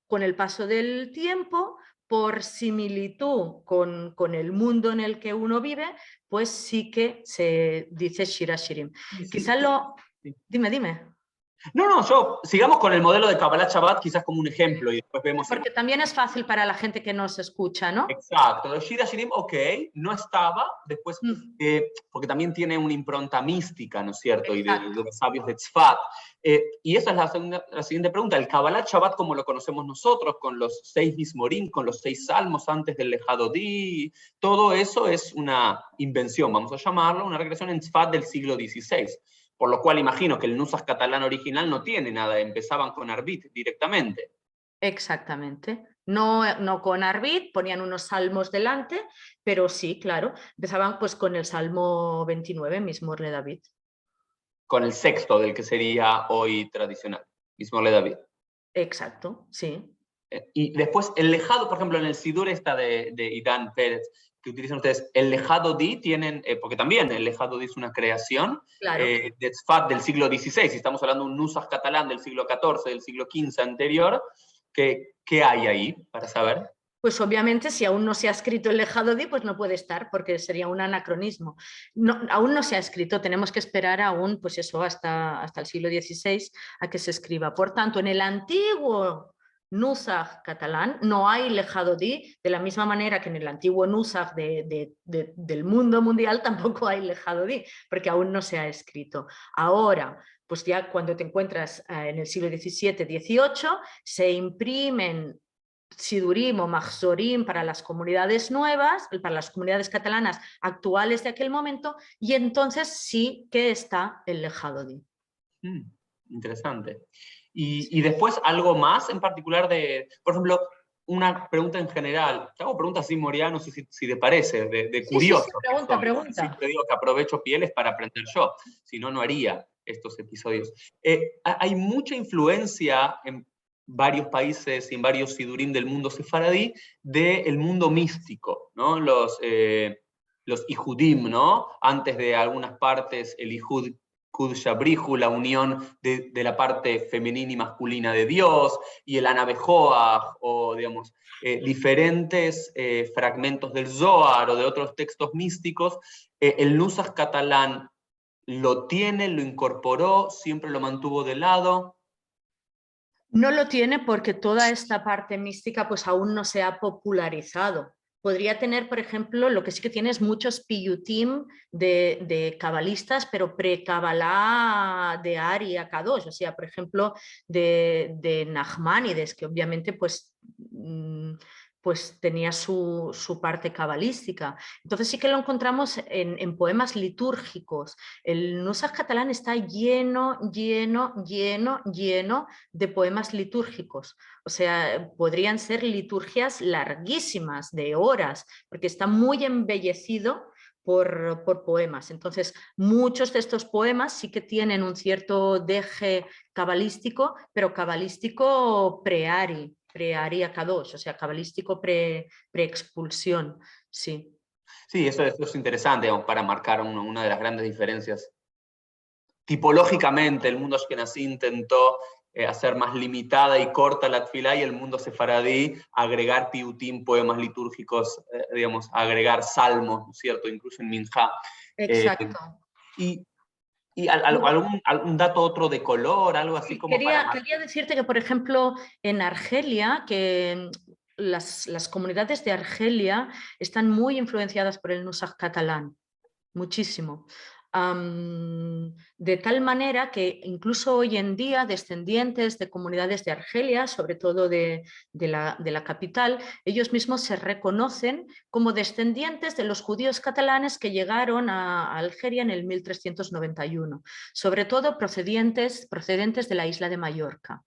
con el paso del tiempo, por similitud con el mundo en el que uno vive, pues sí que se dice Shir Hashirim. Quizás lo... Sí. Dime. No, sigamos con el modelo de Kabbalat Shabbat quizás como un ejemplo y después vemos... Porque también es fácil para la gente que nos escucha, ¿no? Exacto, los Shir Hashirim, ok, no estaba, después, porque también tiene una impronta mística, ¿no es cierto? Y de los sabios de Tzfat. Y esa es la siguiente pregunta. El Kabbalat Shabbat, como lo conocemos nosotros, con los 6 Mismorim, con los 6 salmos antes del Lejadodí, todo eso es una invención, vamos a llamarlo, una regresión en Tzfat del siglo XVI. Por lo cual imagino que el Nusach catalán original no tiene nada, empezaban con Arbit directamente. Exactamente. No con Arbit, ponían unos salmos delante, pero sí, claro, empezaban pues con el Salmo 29, mismo de David. Con el sexto del que sería hoy tradicional, mismo de David. Exacto, sí. Y después el lejado, por ejemplo, en el Sidur esta de Idán Pérez, que utilizan ustedes, el lejado di tienen, porque también el lejado di es una creación Claro. de Tzfat del siglo XVI, si estamos hablando de un Nusach catalán del siglo XIV, del siglo XV anterior, ¿qué hay ahí para saber? Pues obviamente si aún no se ha escrito el Lejadodí, pues no puede estar porque sería un anacronismo. No, aún no se ha escrito, tenemos que esperar aún, pues eso, hasta el siglo XVI a que se escriba. Por tanto, en el antiguo Nusach catalán no hay Lejadodí, de la misma manera que en el antiguo Nusach del mundo mundial tampoco hay Lejadodí, porque aún no se ha escrito. Ahora, pues ya cuando te encuentras en el siglo XVII-XVIII, se imprimen Sidurim o Mahzorim para las comunidades nuevas, para las comunidades catalanas actuales de aquel momento, y entonces sí que está el Lejadodí. Interesante. Y después algo más en particular por ejemplo, una pregunta en general. Te hago preguntas así, Moria, no sé si te parece, de curioso. Sí, pregunta. Siempre digo que aprovecho pieles para aprender yo, si no, no haría estos episodios. Hay mucha influencia en varios países y en varios sidurim del mundo sefaradí del mundo místico, ¿no? Los ijudim, ¿no? Antes de algunas partes el ijud Kudushabrihu, la unión de la parte femenina y masculina de Dios, y el Anabejoah, o digamos, diferentes fragmentos del Zohar o de otros textos místicos, el Nusach catalán lo tiene, lo incorporó, siempre lo mantuvo de lado. No lo tiene porque toda esta parte mística pues aún no se ha popularizado. Podría tener, por ejemplo, lo que sí que tiene es muchos piyutim de cabalistas, pero pre-cabalá de Ari a Kadosh, o sea, por ejemplo, de Nachmanides, que obviamente pues tenía su parte cabalística. Entonces sí que lo encontramos en poemas litúrgicos. El Nusach catalán está lleno de poemas litúrgicos. O sea, podrían ser liturgias larguísimas, de horas, porque está muy embellecido por poemas. Entonces, muchos de estos poemas sí que tienen un cierto deje cabalístico, pero cabalístico pre-Ari a Kadosh, o sea, cabalístico pre-expulsión, sí. Sí, eso es interesante, digamos, para marcar una de las grandes diferencias. Tipológicamente, el mundo ashkenazí intentó hacer más limitada y corta la tfilá, y el mundo sefaradí agregar piutim, poemas litúrgicos, digamos, agregar salmos, ¿no es cierto? Incluso en Minjá. Exacto. Y algún dato otro de color, algo así como quería decirte que, por ejemplo, en Argelia, que las comunidades de Argelia están muy influenciadas por el Nusach catalán, muchísimo. de tal manera que incluso hoy en día descendientes de comunidades de Argelia, sobre todo de la capital, ellos mismos se reconocen como descendientes de los judíos catalanes que llegaron a Algeria en el 1391, sobre todo procedentes de la isla de Mallorca.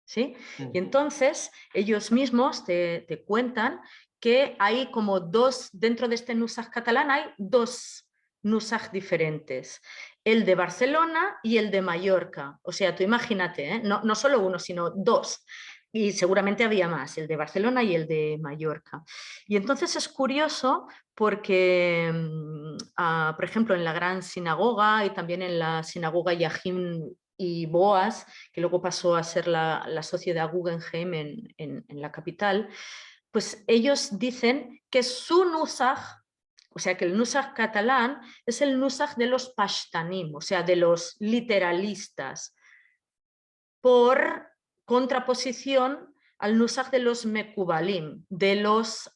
¿Sí? Y entonces ellos mismos te cuentan que hay como dos, dentro de este nusaj catalán hay dos nusaj diferentes, el de Barcelona y el de Mallorca. O sea, tú imagínate, ¿eh? No solo uno, sino dos. Y seguramente había más, el de Barcelona y el de Mallorca. Y entonces es curioso porque, por ejemplo, en la Gran Sinagoga y también en la Sinagoga Yahim y Boas, que luego pasó a ser la sociedad Guggenheim en la capital, pues ellos dicen que su nusaj, o sea que el nusaj catalán es el nusaj de los pashtanim, o sea de los literalistas, por contraposición al nusaj de los mekubalim, de los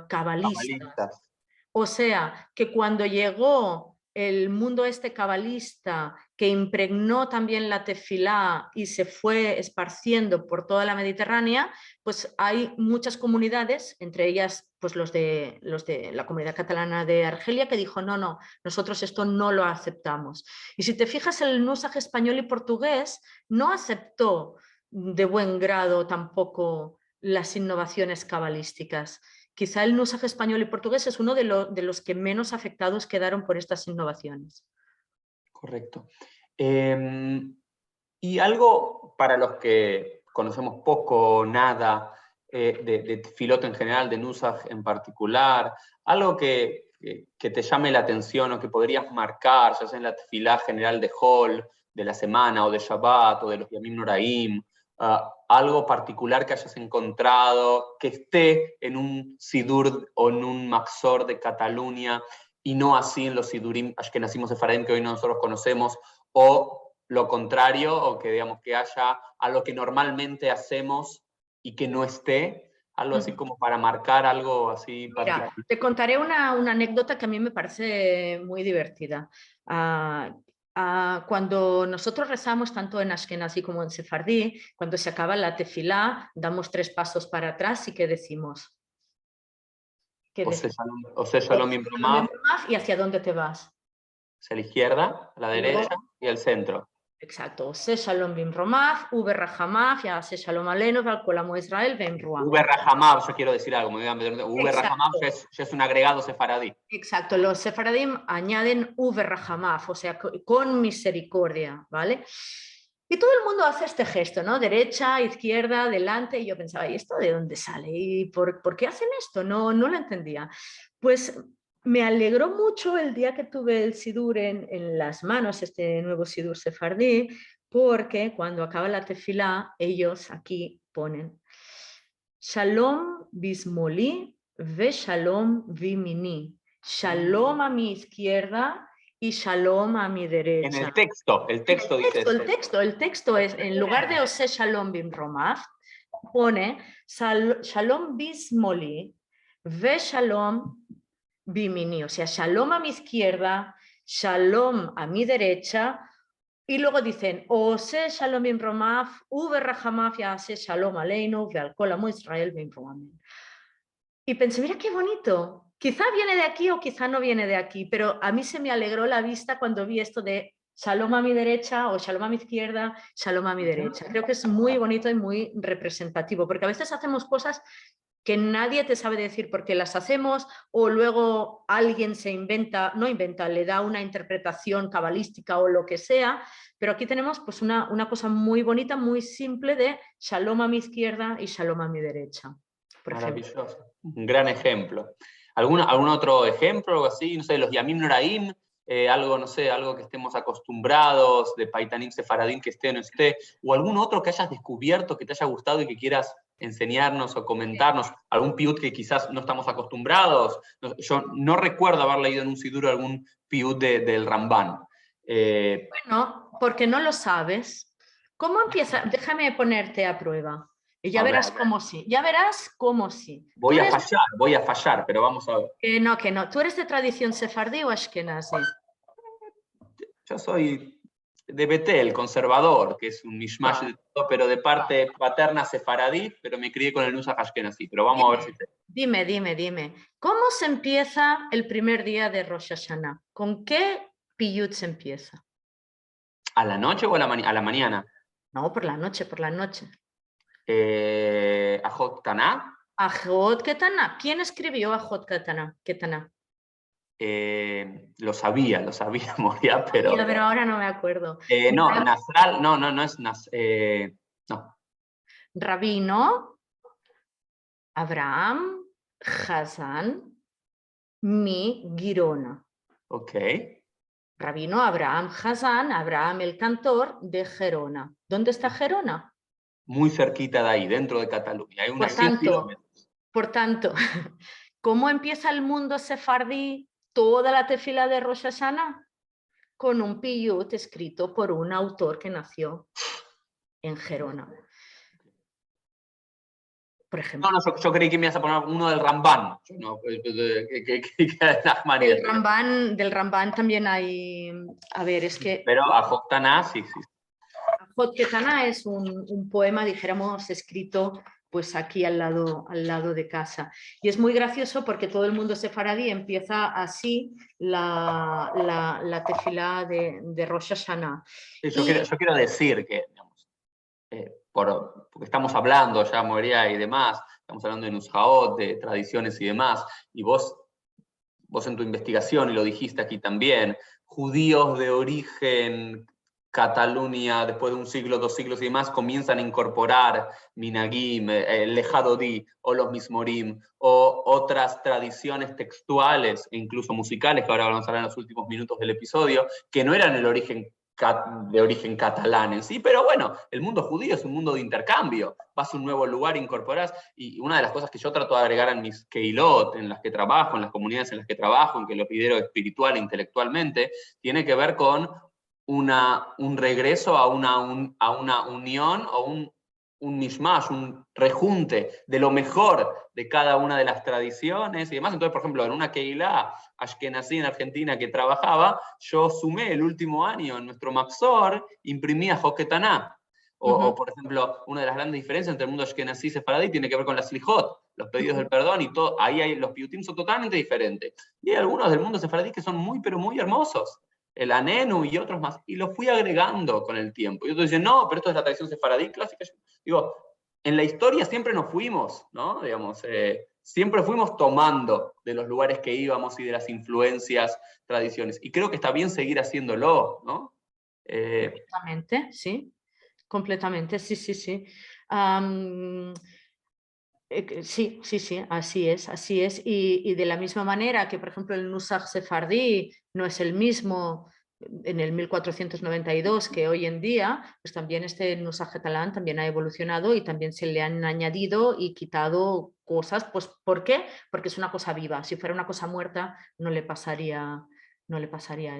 cabalistas. O sea que cuando llegó el mundo este cabalista que impregnó también la tefilá y se fue esparciendo por toda la Mediterránea, pues hay muchas comunidades, entre ellas pues los de la comunidad catalana de Argelia, que dijo no, nosotros esto no lo aceptamos. Y si te fijas, el nusaj español y portugués no aceptó de buen grado tampoco las innovaciones cabalísticas. Quizá el nusaj español y portugués es uno de los que menos afectados quedaron por estas innovaciones. Correcto. Y algo para los que conocemos poco, nada, de Tefilot en general, de nusaj en particular, algo que te llame la atención o que podrías marcar, ya sea en la tefilá general de Hol, de la semana, o de Shabbat, o de los Yamim Noraim, algo particular que hayas encontrado, que esté en un Sidur o en un Maxor de Cataluña, y no así en los Sidurim Ashkenazim Sefaradim que hoy nosotros conocemos, o lo contrario, o que digamos que haya algo que normalmente hacemos y que no esté, algo así como para marcar algo así particular. Mira, te contaré una anécdota que a mí me parece muy divertida. Cuando nosotros rezamos tanto en Ashkenazi como en Sefardí, cuando se acaba la tefilá, damos 3 pasos para atrás y ¿qué decimos? Ose Shalom Imbromab, ¿y hacia dónde te vas? Hacia la izquierda, a la derecha y al centro. Exacto. Ose Shalom Bimromav, Uber Rahamav, ya se Shalom Aleinu, al Colamo Israel, Ben Ruam. Uber Rahamav, yo quiero decir algo, Uber Rahamav ya es un agregado sefaradí. Exacto, los sefaradim añaden Uber Rahamav, o sea, con misericordia, ¿vale? Y todo el mundo hace este gesto, ¿no? Derecha, izquierda, delante, y yo pensaba, ¿y esto de dónde sale? ¿Y por qué hacen esto? No lo entendía. Pues me alegró mucho el día que tuve el Sidur en las manos, este nuevo Sidur sefardí, porque cuando acaba la tefilá, ellos aquí ponen Shalom bismoli ve Shalom vimini. Shalom a mi izquierda y Shalom a mi derecha. En el texto dice eso. El texto es, en lugar de Ose Shalom bimromav, pone Shalom bismoli ve Shalom bimini, o sea, Shalom a mi izquierda, Shalom a mi derecha, y luego dicen Ose Shalom bimromav, Uber Rahamav Yase Shalom Aleinu, Ve'al Kol Amo Israel bimromav. Y pensé, mira qué bonito. Quizá viene de aquí o quizá no viene de aquí, pero a mí se me alegró la vista cuando vi esto de Shalom a mi derecha o Shalom a mi izquierda, Shalom a mi derecha. Creo que es muy bonito y muy representativo, porque a veces hacemos cosas que nadie te sabe decir por qué las hacemos, o luego alguien se inventa, no inventa, le da una interpretación cabalística o lo que sea, pero aquí tenemos pues una cosa muy bonita, muy simple de Shalom a mi izquierda y Shalom a mi derecha. Maravilloso, un gran ejemplo. ¿Algún otro ejemplo, algo así? No sé, los Yamim Noraim, algo, no sé, algo que estemos acostumbrados, de Paitanim Sefaradim, que esté o no esté, o algún otro que hayas descubierto, que te haya gustado y que quieras enseñarnos o comentarnos, algún piut que quizás no estamos acostumbrados. Yo no recuerdo haber leído en un sidur algún piut del Ramban. Bueno, porque no lo sabes. ¿Cómo empieza? Déjame ponerte a prueba. Y ya verás cómo sí. Ya verás cómo sí. Voy a fallar, pero vamos a ver. Que no. ¿Tú eres de tradición sefardí o ashkenazi? Yo soy de Betel, conservador, que es un mishmash de todo, pero de parte paterna sefaradí, pero me crié con el Nusach Ashkenazí. Pero vamos a ver si... Dime. ¿Cómo se empieza el primer día de Rosh Hashanah? ¿Con qué piyut se empieza? ¿A la noche o a la mañana? No, por la noche. Ajot Taná. Ajot Ketana. ¿Quién escribió Ajot Ketana? Lo sabía, Moria, pero... Pero ahora no me acuerdo. No, Nasral, no es no. Rabino Abraham Hazan mi Girona. Ok. Rabino Abraham Hazan, Abraham el cantor de Gerona. ¿Dónde está Gerona? Muy cerquita de ahí, dentro de Cataluña. Hay unos 100 kilómetros. Por tanto, ¿cómo empieza el mundo sefardí toda la tefila de Rosh Hashanah? Con un piyut escrito por un autor que nació en Gerona. Por ejemplo. No, yo creí que me ibas a poner uno del Ramban. Del Ramban también hay... A ver, es que... Pero Ajot Taná, sí. Ajot Ketana es un poema, dijéramos, escrito pues aquí al lado de casa. Y es muy gracioso porque todo el mundo sefaradí empieza así la tefilá de Rosh Hashanah. Yo quiero decir que, digamos, porque estamos hablando ya, Moria y demás, estamos hablando de Nushaot, de tradiciones y demás, y vos en tu investigación, y lo dijiste aquí también, judíos de origen Cataluña, después de un siglo, 2 siglos y demás, comienzan a incorporar Minagim, el Lejadodí, o los Mismorim, o otras tradiciones textuales e incluso musicales, que ahora vamos a hablar en los últimos minutos del episodio, que no eran de origen catalán en sí, pero bueno, el mundo judío es un mundo de intercambio, vas a un nuevo lugar, incorporás, y una de las cosas que yo trato de agregar en mis keilot, en las que trabajo, en las comunidades en las que trabajo, en que los lidero espiritual e intelectualmente, tiene que ver con un regreso a una unión o un mishmash, un rejunte de lo mejor de cada una de las tradiciones y demás. Entonces, por ejemplo, en una Keilah Ashkenazí en Argentina que trabajaba, yo sumé el último año en nuestro Mapsor, imprimía Joketaná. O, por ejemplo, una de las grandes diferencias entre el mundo Ashkenazí y Sefaradí tiene que ver con las Slijot, los pedidos del perdón, y todo, ahí los piyutim son totalmente diferentes. Y hay algunos del mundo Sefaradí que son muy, pero muy hermosos. El Anenu y otros más, y lo fui agregando con el tiempo. Y otros dicen, no, pero esto es la tradición sefaradí clásica. Digo, en la historia siempre nos fuimos, ¿no? Digamos, siempre fuimos tomando de los lugares que íbamos y de las influencias, tradiciones. Y creo que está bien seguir haciéndolo, ¿no? Completamente, sí. Completamente, sí. Sí, así es. Y de la misma manera que, por ejemplo, el Nusach sefardí no es el mismo en el 1492 que hoy en día, pues también este Nusach catalán también ha evolucionado y también se le han añadido y quitado cosas. Pues, ¿por qué? Porque es una cosa viva. Si fuera una cosa muerta, no le pasaría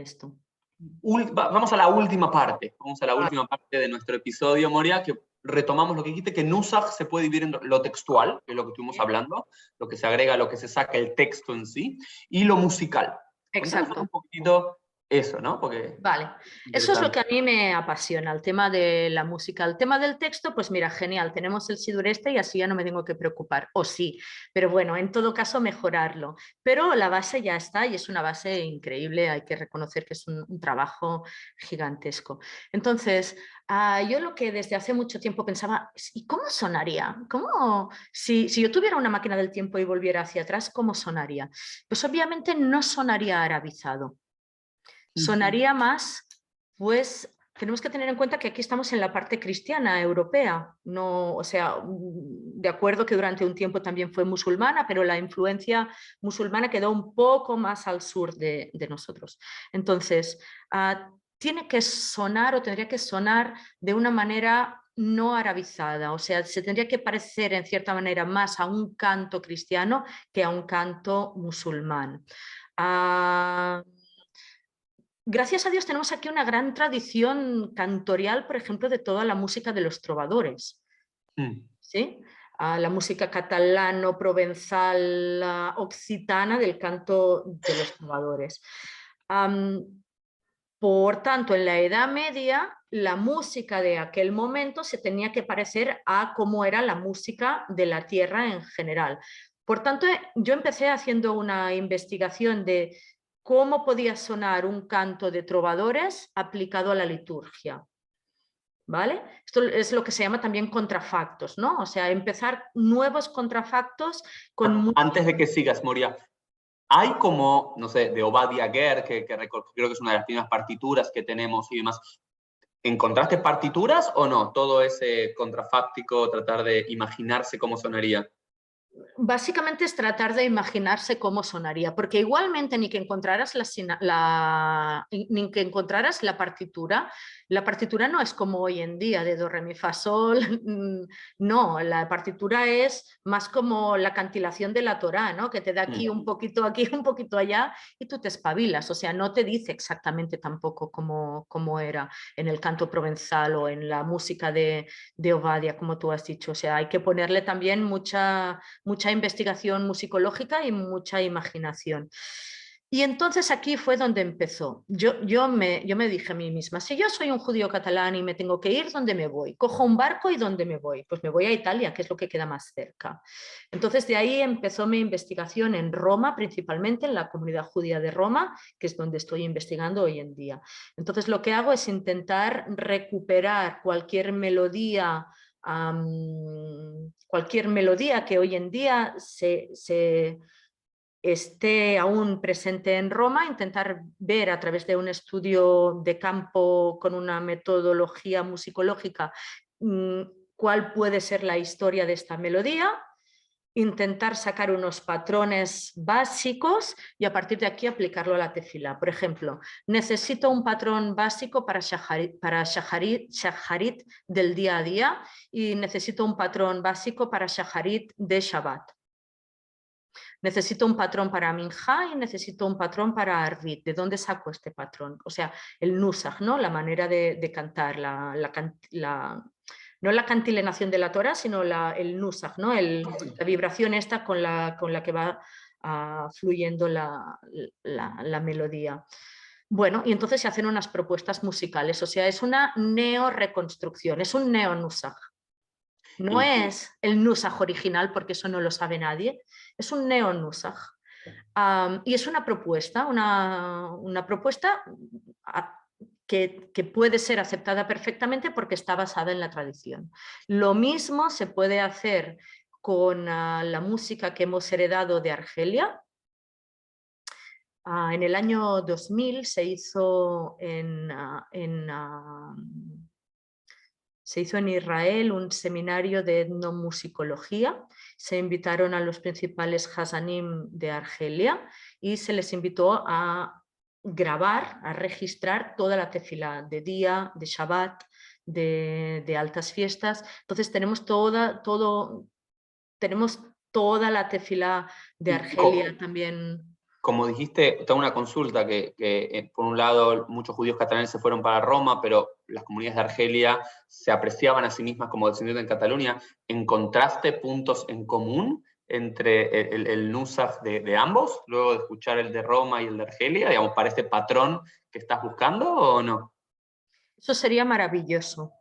esto. Vamos a la última parte. Vamos a la última parte de nuestro episodio, Moria, que retomamos lo que dijiste, que Nusach se puede dividir en lo textual, que es lo que estuvimos hablando, lo que se agrega, lo que se saca, el texto en sí, y lo musical. Exacto. Un poquitito eso, ¿no? Porque vale, eso es lo que a mí me apasiona, el tema de la música. El tema del texto, pues mira, genial, tenemos el Sidur este y así ya no me tengo que preocupar, o sí, pero bueno, en todo caso mejorarlo. Pero la base ya está y es una base increíble, hay que reconocer que es un trabajo gigantesco. Entonces, yo lo que desde hace mucho tiempo pensaba, ¿y cómo sonaría? Si yo tuviera una máquina del tiempo y volviera hacia atrás, ¿cómo sonaría? Pues obviamente no sonaría arabizado. Sonaría más, pues tenemos que tener en cuenta que aquí estamos en la parte cristiana europea, no, o sea, de acuerdo que durante un tiempo también fue musulmana, pero la influencia musulmana quedó un poco más al sur de nosotros. Entonces, tiene que sonar o tendría que sonar de una manera no arabizada, o sea, se tendría que parecer en cierta manera más a un canto cristiano que a un canto musulmán. Gracias a Dios tenemos aquí una gran tradición cantorial, por ejemplo, de toda la música de los trovadores. ¿Sí? La música catalano, provenzal, occitana del canto de los trovadores. Por tanto, en la Edad Media, la música de aquel momento se tenía que parecer a cómo era la música de la tierra en general. Por tanto, yo empecé haciendo una investigación de cómo podía sonar un canto de trovadores aplicado a la liturgia. ¿Vale? Esto es lo que se llama también contrafactos, ¿no? O sea, empezar nuevos contrafactos con... Antes de que sigas, Moria, hay como, no sé, de Obadiah Ger, creo que es una de las primeras partituras que tenemos y demás. ¿Encontraste partituras o no? Todo ese contrafáctico, tratar de imaginarse cómo sonaría. Básicamente es tratar de imaginarse cómo sonaría, porque igualmente ni que encontraras ni que encontraras la partitura no es como hoy en día de do, re, mi, fa, sol, no, la partitura es más como la cantilación de la Torá, ¿no? Que te da aquí un poquito allá y tú te espabilas, o sea, no te dice exactamente tampoco cómo era en el canto provenzal o en la música de Obadiah, como tú has dicho, o sea, hay que ponerle también mucha investigación musicológica y mucha imaginación. Y entonces aquí fue donde empezó. Yo me dije a mí misma, si yo soy un judío catalán y me tengo que ir, ¿dónde me voy? Cojo un barco y ¿dónde me voy? Pues me voy a Italia, que es lo que queda más cerca. Entonces de ahí empezó mi investigación en Roma, principalmente en la comunidad judía de Roma, que es donde estoy investigando hoy en día. Entonces lo que hago es intentar recuperar cualquier melodía que hoy en día se esté aún presente en Roma, intentar ver a través de un estudio de campo con una metodología musicológica cuál puede ser la historia de esta melodía, intentar sacar unos patrones básicos y a partir de aquí aplicarlo a la tefilá. Por ejemplo, necesito un patrón básico para shaharit del día a día y necesito un patrón básico para shaharit de Shabbat. Necesito un patrón para Minja y necesito un patrón para Arvit. ¿De dónde saco este patrón? O sea, el nusach, ¿no? La manera de cantar, no la cantilenación de la Torah, sino el nusach, ¿no? La vibración esta con la que va fluyendo la melodía. Bueno, y entonces se hacen unas propuestas musicales, o sea, es una neo-reconstrucción, es un neo-nusach. No es el nusach original, porque eso no lo sabe nadie, es un neo-nusach. Y es una propuesta, una propuesta que puede ser aceptada perfectamente porque está basada en la tradición. Lo mismo se puede hacer con la música que hemos heredado de Argelia. En el año 2000 se hizo se hizo en Israel un seminario de etnomusicología. Se invitaron a los principales Hasanim de Argelia y se les invitó a grabar, a registrar toda la tefilá de día, de Shabbat, de altas fiestas. Entonces tenemos toda la tefilá de Argelia también. Como dijiste, tengo una consulta que por un lado muchos judíos catalanes se fueron para Roma, pero las comunidades de Argelia se apreciaban a sí mismas como descendientes en Cataluña. ¿Encontraste puntos en común entre el nusach de ambos, luego de escuchar el de Roma y el de Argelia, digamos, para este patrón que estás buscando o no? Eso sería maravilloso.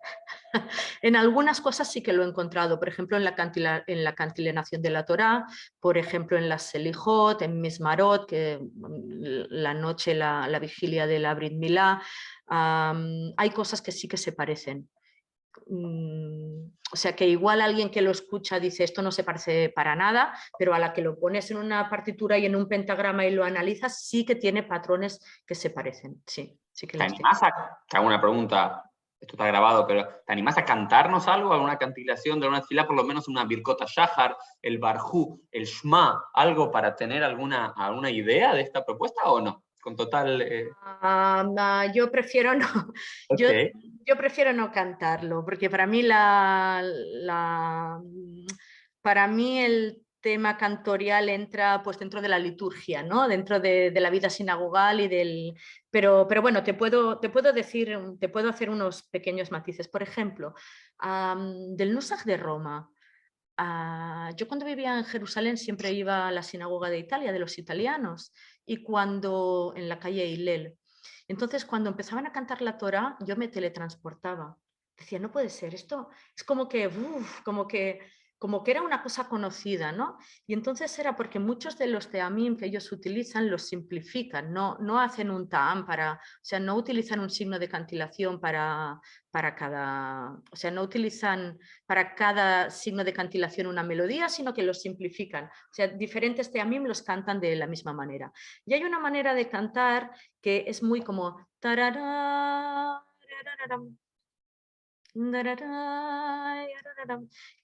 En algunas cosas sí que lo he encontrado, por ejemplo en la cantilenación de la Torá, por ejemplo en las Selijot, en Mismarot, que la noche, la vigilia de la Brit Milá, hay cosas que sí que se parecen. O sea que igual alguien que lo escucha dice esto no se parece para nada, pero a la que lo pones en una partitura y en un pentagrama y lo analizas, sí que tiene patrones que se parecen. Sí, sí que ¿Te los tiene. animás te hago una pregunta, esto está grabado, pero ¿te animás a cantarnos algo, alguna cantilación de alguna fila, por lo menos una Birkota Shahar, el Barjú, el Shma, algo para tener alguna idea de esta propuesta o no? Con total... Yo prefiero no, yo, Ok. yo prefiero no cantarlo, porque para mí para mí el tema cantorial entra pues dentro de la liturgia, ¿no? Dentro de la vida sinagogal pero bueno, te puedo decir, te puedo hacer unos pequeños matices. Por ejemplo, del Nusach de Roma. Yo cuando vivía en Jerusalén siempre iba a la sinagoga de Italia, de los italianos, y cuando en la calle Hillel. Entonces, cuando empezaban a cantar la Torá, yo me teletransportaba. Decía, no puede ser, esto es como que, como que era una cosa conocida, ¿no? Y entonces era porque muchos de los teamim que ellos utilizan los simplifican, no hacen un ta'am o sea, no utilizan un signo de cantilación para cada, o sea, no utilizan para cada signo de cantilación una melodía, sino que los simplifican. O sea, diferentes teamim los cantan de la misma manera. Y hay una manera de cantar que es muy como tarará,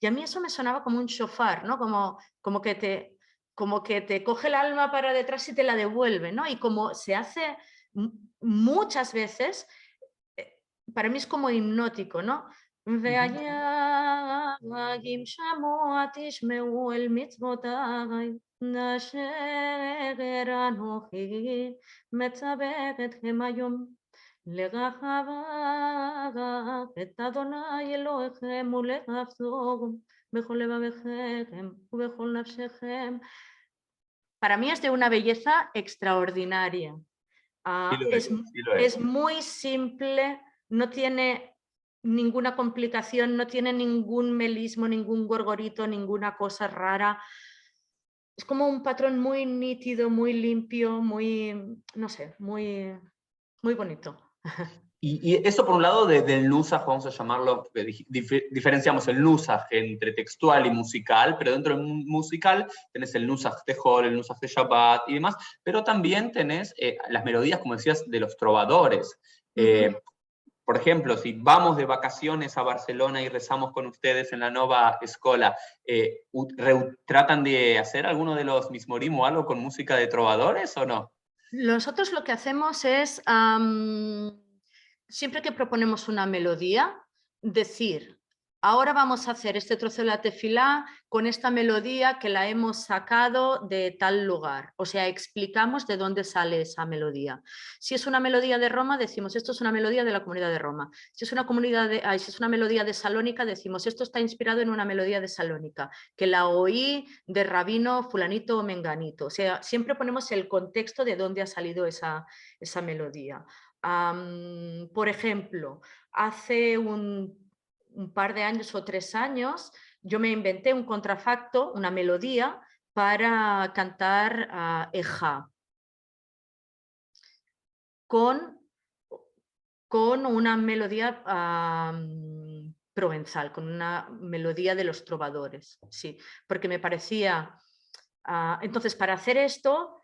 y a mí eso me sonaba como un shofar, ¿no? Como que te coge el alma para detrás y te la devuelve, ¿no? Y como se hace muchas veces, para mí es como hipnótico, ¿no? את אדוני אלוהיכם ולעבדו בכל לבביכם ובכל נפשכם. Para mí es de una belleza extraordinaria. Sí lo es, sí lo Es es. muy simple, no tiene ninguna complicación, no tiene ningún melismo, ningún gorgorito, ninguna cosa rara. Es como un patrón muy nítido, muy limpio, muy, no sé, muy bonito. Y eso por un lado del nusaj, vamos a llamarlo, diferenciamos el nusaj entre textual y musical, pero dentro del musical tenés el nusaj de Hol, el nusaj de Shabbat y demás, pero también tenés las melodías, como decías, de los trovadores. Por ejemplo, si vamos de vacaciones a Barcelona y rezamos con ustedes en la Nova Escola, ¿tratan de hacer alguno de los mismorim o algo con música de trovadores o no? Nosotros lo que hacemos es, siempre que proponemos una melodía, decir, ahora vamos a hacer este trozo de la tefilá con esta melodía que la hemos sacado de tal lugar. O sea, explicamos de dónde sale esa melodía. Si es una melodía de Roma, decimos, esto es una melodía de la Comunidad de Roma. Si es si es una melodía de Salónica, decimos, esto está inspirado en una melodía de Salónica, que la oí de rabino fulanito o menganito. O sea, siempre ponemos el contexto de dónde ha salido esa melodía. Por ejemplo, hace un par de años o 3 años, yo me inventé un contrafacto, una melodía, para cantar Eja, con una melodía provenzal, con una melodía de los trovadores, sí, porque me parecía... entonces, para hacer esto,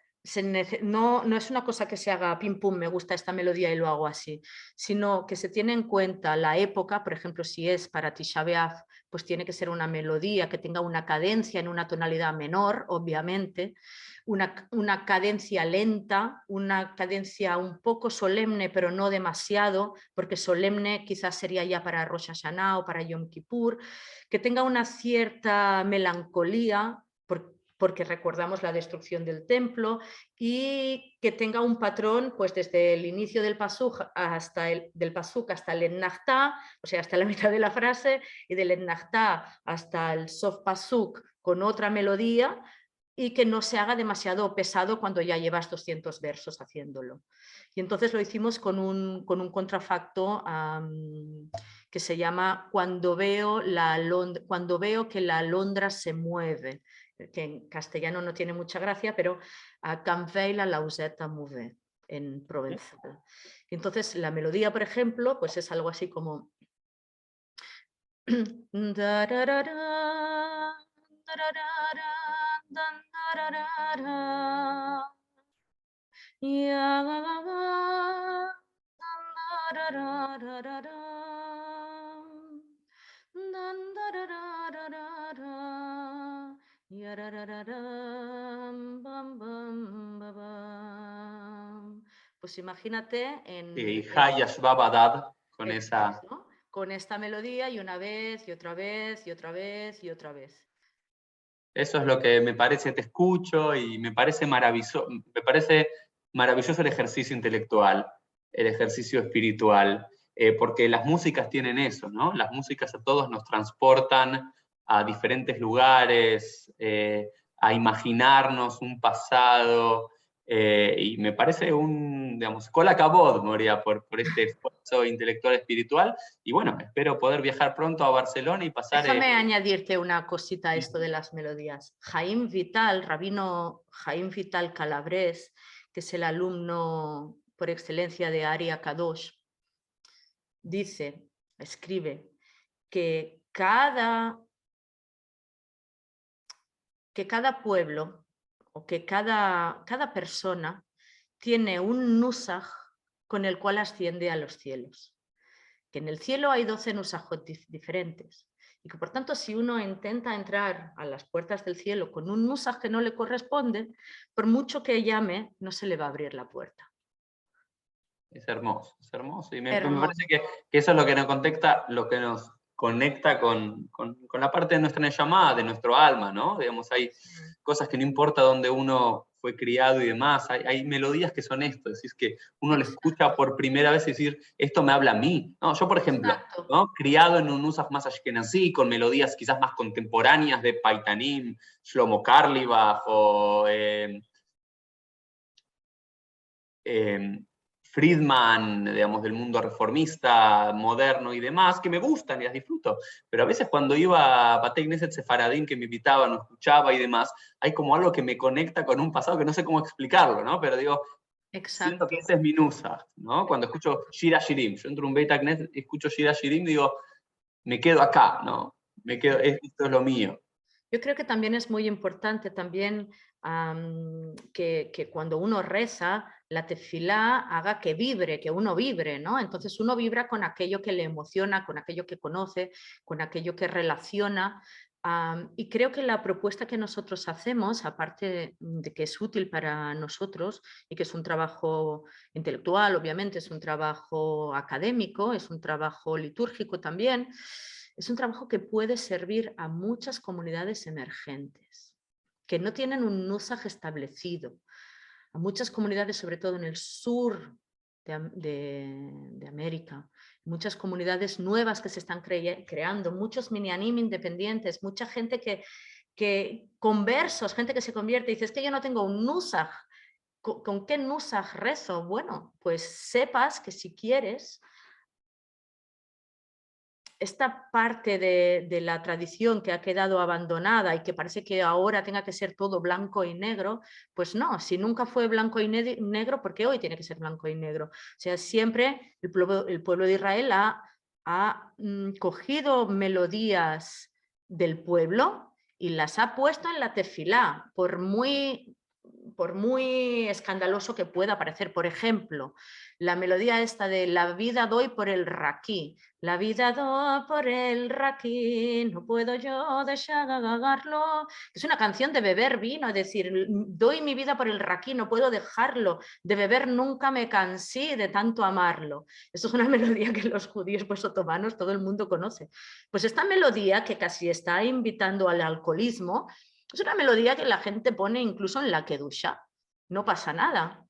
no es una cosa que se haga pim pum, me gusta esta melodía y lo hago así, sino que se tiene en cuenta la época. Por ejemplo, si es para Tisha B'Av, pues tiene que ser una melodía que tenga una cadencia en una tonalidad menor, obviamente, una cadencia lenta, una cadencia un poco solemne, pero no demasiado, porque solemne quizás sería ya para Rosh Hashanah o para Yom Kippur, que tenga una cierta melancolía, porque recordamos la destrucción del templo, y que tenga un patrón, pues desde el inicio del pasuk hasta el Etnachtá, o sea, hasta la mitad de la frase, y del Etnachtá hasta el sof pasuk con otra melodía, y que no se haga demasiado pesado cuando ya llevas 200 versos haciéndolo. Y entonces lo hicimos con un contrafacto que se llama Cuando veo que la alondra se mueve, que en castellano no tiene mucha gracia, pero Quand veille la lausette mouve en provenzal. Y entonces la melodía, por ejemplo, pues es algo así como pues imagínate Y Hayash Babadad, con eso es, esa... ¿no? Con esta melodía y una vez y otra vez y otra vez y otra vez. Eso es lo que me parece, te escucho y me parece maravilloso el ejercicio intelectual, el ejercicio espiritual, porque las músicas tienen eso, ¿no? Las músicas a todos nos transportan a diferentes lugares, a imaginarnos un pasado, y me parece digamos, cola cabot, Moria, por este esfuerzo intelectual espiritual, y bueno, espero poder viajar pronto a Barcelona y pasar... Déjame añadirte una cosita a esto de las melodías. Jaime Vital, rabino Jaime Vital Calabrés, que es el alumno por excelencia de Ari Kadosh, escribe que cada pueblo o que cada persona tiene un nusaj con el cual asciende a los cielos. Que en el cielo hay 12 nusajot diferentes y que por tanto si uno intenta entrar a las puertas del cielo con un nusaj que no le corresponde, por mucho que llame, no se le va a abrir la puerta. Es hermoso, y me parece que eso es lo que nos conecta con la parte de nuestra llamada, de nuestro alma, ¿no? Digamos, hay cosas que no importa dónde uno fue criado y demás, hay melodías que son esto, es decir, que uno le escucha por primera vez y decir, esto me habla a mí, ¿no? Yo, por ejemplo, ¿no? Criado en un nusaj más ashkenazí, con melodías quizás más contemporáneas de Paitanim, Shlomo Carlebach o... Friedman, digamos, del mundo reformista, moderno y demás, que me gustan y las disfruto, pero a veces cuando iba a Batei Knesset Sefaradim, que me invitaban, o escuchaba y demás, hay como algo que me conecta con un pasado que no sé cómo explicarlo, ¿no? Pero digo, siento que ese es mi nusaj, ¿no? Cuando escucho Shira Shirim, yo entro en un Beit Knesset, escucho Shira Shirim, digo, me quedo acá, ¿no? Esto es lo mío. Yo creo que también es muy importante también que cuando uno reza, la tefilá haga que uno vibre, ¿no? Entonces uno vibra con aquello que le emociona, con aquello que conoce, con aquello que relaciona. Y creo que la propuesta que nosotros hacemos, aparte de que es útil para nosotros y que es un trabajo intelectual, obviamente, es un trabajo académico, es un trabajo litúrgico también, es un trabajo que puede servir a muchas comunidades emergentes que no tienen un nusaj establecido, a muchas comunidades, sobre todo en el sur de América, muchas comunidades nuevas que se están creando, muchos minyanim independientes, mucha gente que conversos, gente que se convierte y dice, es que yo no tengo un nusaj. ¿Con qué nusaj rezo? Bueno, pues sepas que si quieres, esta parte de la tradición que ha quedado abandonada y que parece que ahora tenga que ser todo blanco y negro, pues no, si nunca fue blanco y negro, ¿por qué hoy tiene que ser blanco y negro? O sea, siempre el pueblo de Israel ha cogido melodías del pueblo y las ha puesto en la tefilá, por muy escandaloso que pueda parecer. Por ejemplo, la melodía esta de la vida doy por el raquí, la vida doy por el raquí, no puedo yo dejarlo. Es una canción de beber vino, es decir, doy mi vida por el raquí, no puedo dejarlo, de beber nunca me cansé de tanto amarlo. Esto es una melodía que los judíos pues otomanos todo el mundo conoce. Pues esta melodía que casi está invitando al alcoholismo, es una melodía que la gente pone incluso en la kedusha, no pasa nada.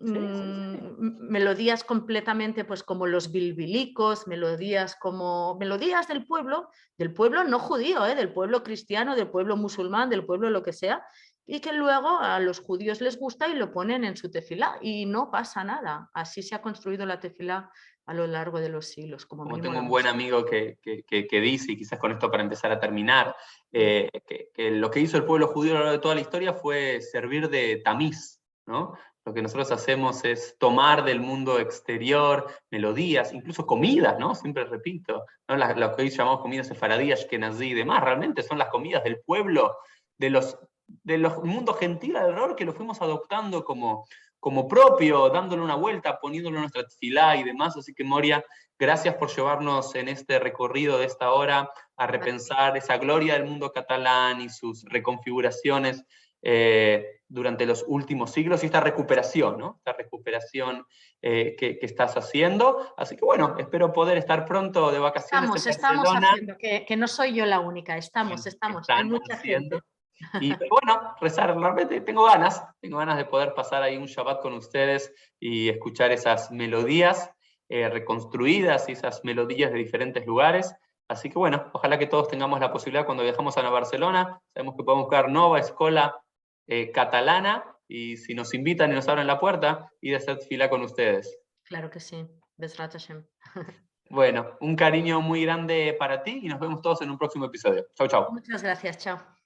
Sí. Melodías completamente pues como los bilbilicos, melodías del pueblo no judío, del pueblo cristiano, del pueblo musulmán, del pueblo lo que sea, y que luego a los judíos les gusta y lo ponen en su tefilá y no pasa nada. Así se ha construido la tefilá a lo largo de los siglos. Como tengo un buen amigo que dice, y quizás con esto para empezar a terminar, que lo que hizo el pueblo judío a lo largo de toda la historia fue servir de tamiz, ¿no? Lo que nosotros hacemos es tomar del mundo exterior melodías, incluso comidas, ¿no? Siempre repito, ¿no? Lo que hoy llamamos comidas sefaradí, ashkenazí y demás, realmente son las comidas del pueblo, de los mundos gentil alrededor que lo fuimos adoptando como propio, dándole una vuelta, poniéndolo en nuestra tefilá y demás. Así que, Moria, gracias por llevarnos en este recorrido de esta hora a repensar esa gloria del mundo catalán y sus reconfiguraciones durante los últimos siglos y esta recuperación, ¿no? Esta recuperación que estás haciendo. Así que, bueno, espero poder estar pronto de vacaciones. Estamos haciendo, que no soy yo la única, estamos, hay mucha gente. Y bueno, rezar, realmente tengo ganas de poder pasar ahí un Shabbat con ustedes y escuchar esas melodías reconstruidas y esas melodías de diferentes lugares. Así que bueno, ojalá que todos tengamos la posibilidad cuando viajamos a Barcelona. Sabemos que podemos buscar Nova Escola Catalana y si nos invitan y nos abren la puerta, ir a hacer fila con ustedes. Claro que sí. Besrat Hashem. Bueno, un cariño muy grande para ti y nos vemos todos en un próximo episodio. Chau, chau. Muchas gracias. Chao.